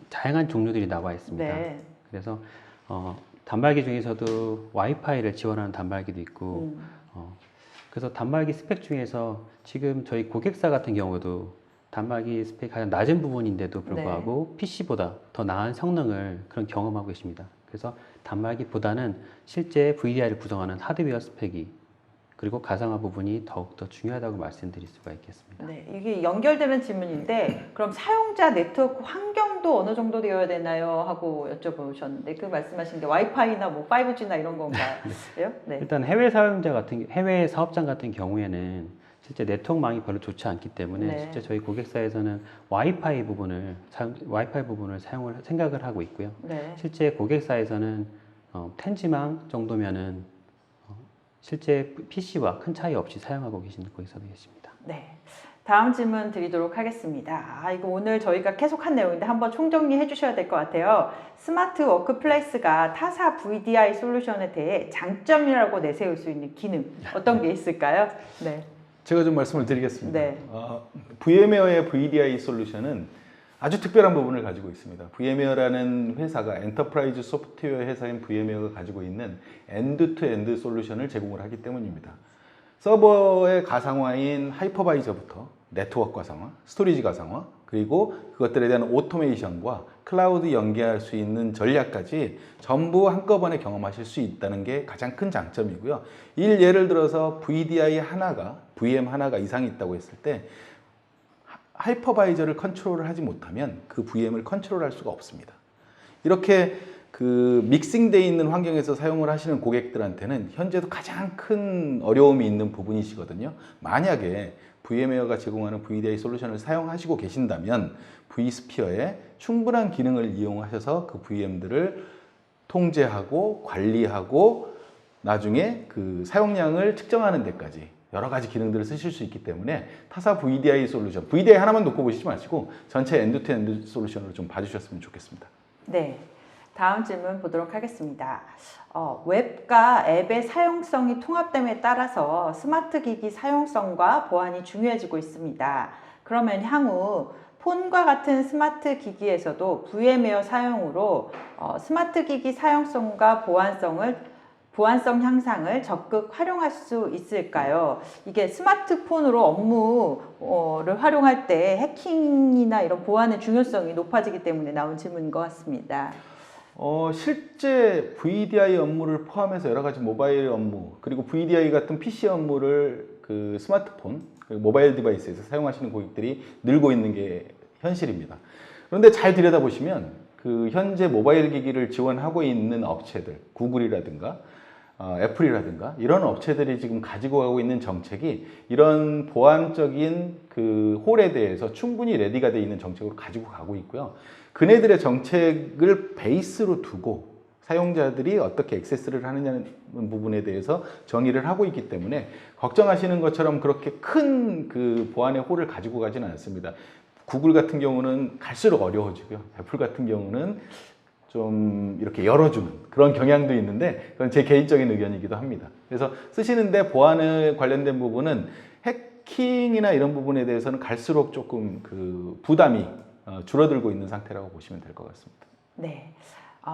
C: 다양한 종류들이 나와 있습니다.
A: 네.
C: 그래서 단말기 중에서도 와이파이를 지원하는 단말기도 있고 그래서 단말기 스펙 중에서 지금 저희 고객사 같은 경우도 단말기 스펙이 가장 낮은 부분인데도 불구하고 PC보다 더 나은 성능을 경험하고 계십니다. 그래서 단말기보다는 실제 VDI를 구성하는 하드웨어 스펙이 그리고 가상화 부분이 더욱더 중요하다고 말씀드릴 수가 있겠습니다.
A: 네, 이게 연결되는 질문인데 그럼 사용자 네트워크 환경도 어느 정도 되어야 되나요? 하고 여쭤보셨는데 그 말씀하신 게 와이파이나 5G나 이런 건가요? 네.
C: 일단 해외 사업장 같은 경우에는 실제 네트워크망이 별로 좋지 않기 때문에 실제 저희 고객사에서는 와이파이 부분을 사용을 생각을 하고 있고요.
A: 네.
C: 실제 고객사에서는 10G망 정도면은 실제 PC와 큰 차이 없이 사용하고 계시는 고객사도 계십니다.
A: 네. 다음 질문 드리도록 하겠습니다. 이거 오늘 저희가 계속한 내용인데 한번 총정리해 주셔야 될 것 같아요. 스마트 워크플레이스가 타사 VDI 솔루션에 대해 장점이라고 내세울 수 있는 기능 어떤 게 있을까요? 네.
B: 제가 좀 말씀을 드리겠습니다.
A: 네.
B: VM웨어의 VDI 솔루션은 아주 특별한 부분을 가지고 있습니다. VM웨어라는 회사가 엔터프라이즈 소프트웨어 회사인 VM웨어가 가지고 있는 엔드-투-엔드 솔루션을 제공을 하기 때문입니다. 서버의 가상화인 하이퍼바이저부터 네트워크 가상화, 스토리지 가상화, 그리고 그것들에 대한 오토메이션과 클라우드 연계할 수 있는 전략까지 전부 한꺼번에 경험하실 수 있다는 게 가장 큰 장점이고요. 예를 들어서 VDI 하나가, VM 하나가 이상이 있다고 했을 때 하이퍼바이저를 컨트롤을 하지 못하면 그 VM을 컨트롤할 수가 없습니다. 이렇게 그 믹싱되어 있는 환경에서 사용을 하시는 고객들한테는 현재도 가장 큰 어려움이 있는 부분이시거든요. 만약에 VM웨어가 제공하는 VDI 솔루션을 사용하시고 계신다면 vSphere의 충분한 기능을 이용하셔서 그 VM들을 통제하고 관리하고 나중에 그 사용량을 측정하는 데까지 여러 가지 기능들을 쓰실 수 있기 때문에 타사 VDI 솔루션, VDI 하나만 놓고 보시지 마시고 전체 엔드-투-엔드 솔루션으로 좀 봐주셨으면 좋겠습니다.
A: 네. 다음 질문 보도록 하겠습니다. 웹과 앱의 사용성이 통합됨에 따라서 스마트 기기 사용성과 보안이 중요해지고 있습니다. 그러면 향후 폰과 같은 스마트 기기에서도 VM웨어 사용으로 스마트 기기 사용성과 보안성 향상을 적극 활용할 수 있을까요? 이게 스마트폰으로 업무를 활용할 때 해킹이나 이런 보안의 중요성이 높아지기 때문에 나온 질문인 것 같습니다.
B: 실제 VDI 업무를 포함해서 여러 가지 모바일 업무, 그리고 VDI 같은 PC 업무를 그 스마트폰, 그 모바일 디바이스에서 사용하시는 고객들이 늘고 있는 게 현실입니다. 그런데 잘 들여다보시면 그 현재 모바일 기기를 지원하고 있는 업체들, 구글이라든가 애플이라든가 이런 업체들이 지금 가지고 가고 있는 정책이 이런 보안적인 그 홀에 대해서 충분히 레디가 되어 있는 정책으로 가지고 가고 있고요. 그네들의 정책을 베이스로 두고 사용자들이 어떻게 액세스를 하느냐는 부분에 대해서 정의를 하고 있기 때문에 걱정하시는 것처럼 그렇게 큰 그 보안의 홀을 가지고 가지는 않습니다. 구글 같은 경우는 갈수록 어려워지고요. 애플 같은 경우는 좀 이렇게 열어주는 그런 경향도 있는데 그건 제 개인적인 의견이기도 합니다. 그래서 쓰시는데 보안에 관련된 부분은 해킹이나 이런 부분에 대해서는 갈수록 조금 그 부담이 줄어들고 있는 상태라고 보시면 될 것 같습니다.
A: 네.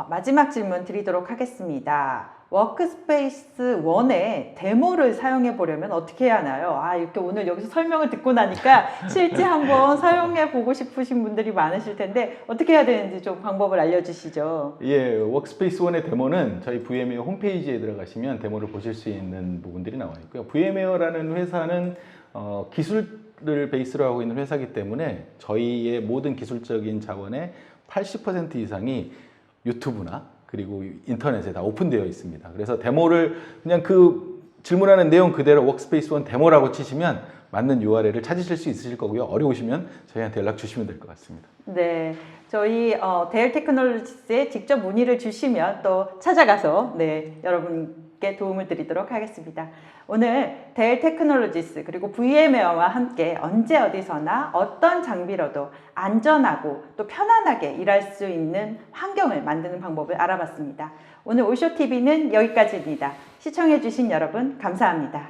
A: 마지막 질문 드리도록 하겠습니다. 워크스페이스 1의 데모를 사용해 보려면 어떻게 해야 하나요? 이렇게 오늘 여기서 설명을 듣고 나니까 실제 한번 사용해 보고 싶으신 분들이 많으실 텐데 어떻게 해야 되는지 좀 방법을 알려주시죠.
B: 예, 워크스페이스 1의 데모는 저희 VM웨어 홈페이지에 들어가시면 데모를 보실 수 있는 부분들이 나와 있고요. VM웨어라는 회사는 기술을 베이스로 하고 있는 회사이기 때문에 저희의 모든 기술적인 자원의 80% 이상이 유튜브나 그리고 인터넷에 다 오픈되어 있습니다. 그래서 데모를 그냥 그 질문하는 내용 그대로 워크스페이스 1 데모라고 치시면 맞는 URL을 찾으실 수 있으실 거고요. 어려우시면 저희한테 연락 주시면 될 것 같습니다.
A: 네, 저희 데일 테크놀로지스에 직접 문의를 주시면 또 찾아가서 여러분께 도움을 드리도록 하겠습니다. 오늘 데일 테크놀로지스 그리고 VM웨어와 함께 언제 어디서나 어떤 장비로도 안전하고 또 편안하게 일할 수 있는 환경을 만드는 방법을 알아봤습니다. 오늘 올쇼TV는 여기까지입니다. 시청해주신 여러분 감사합니다.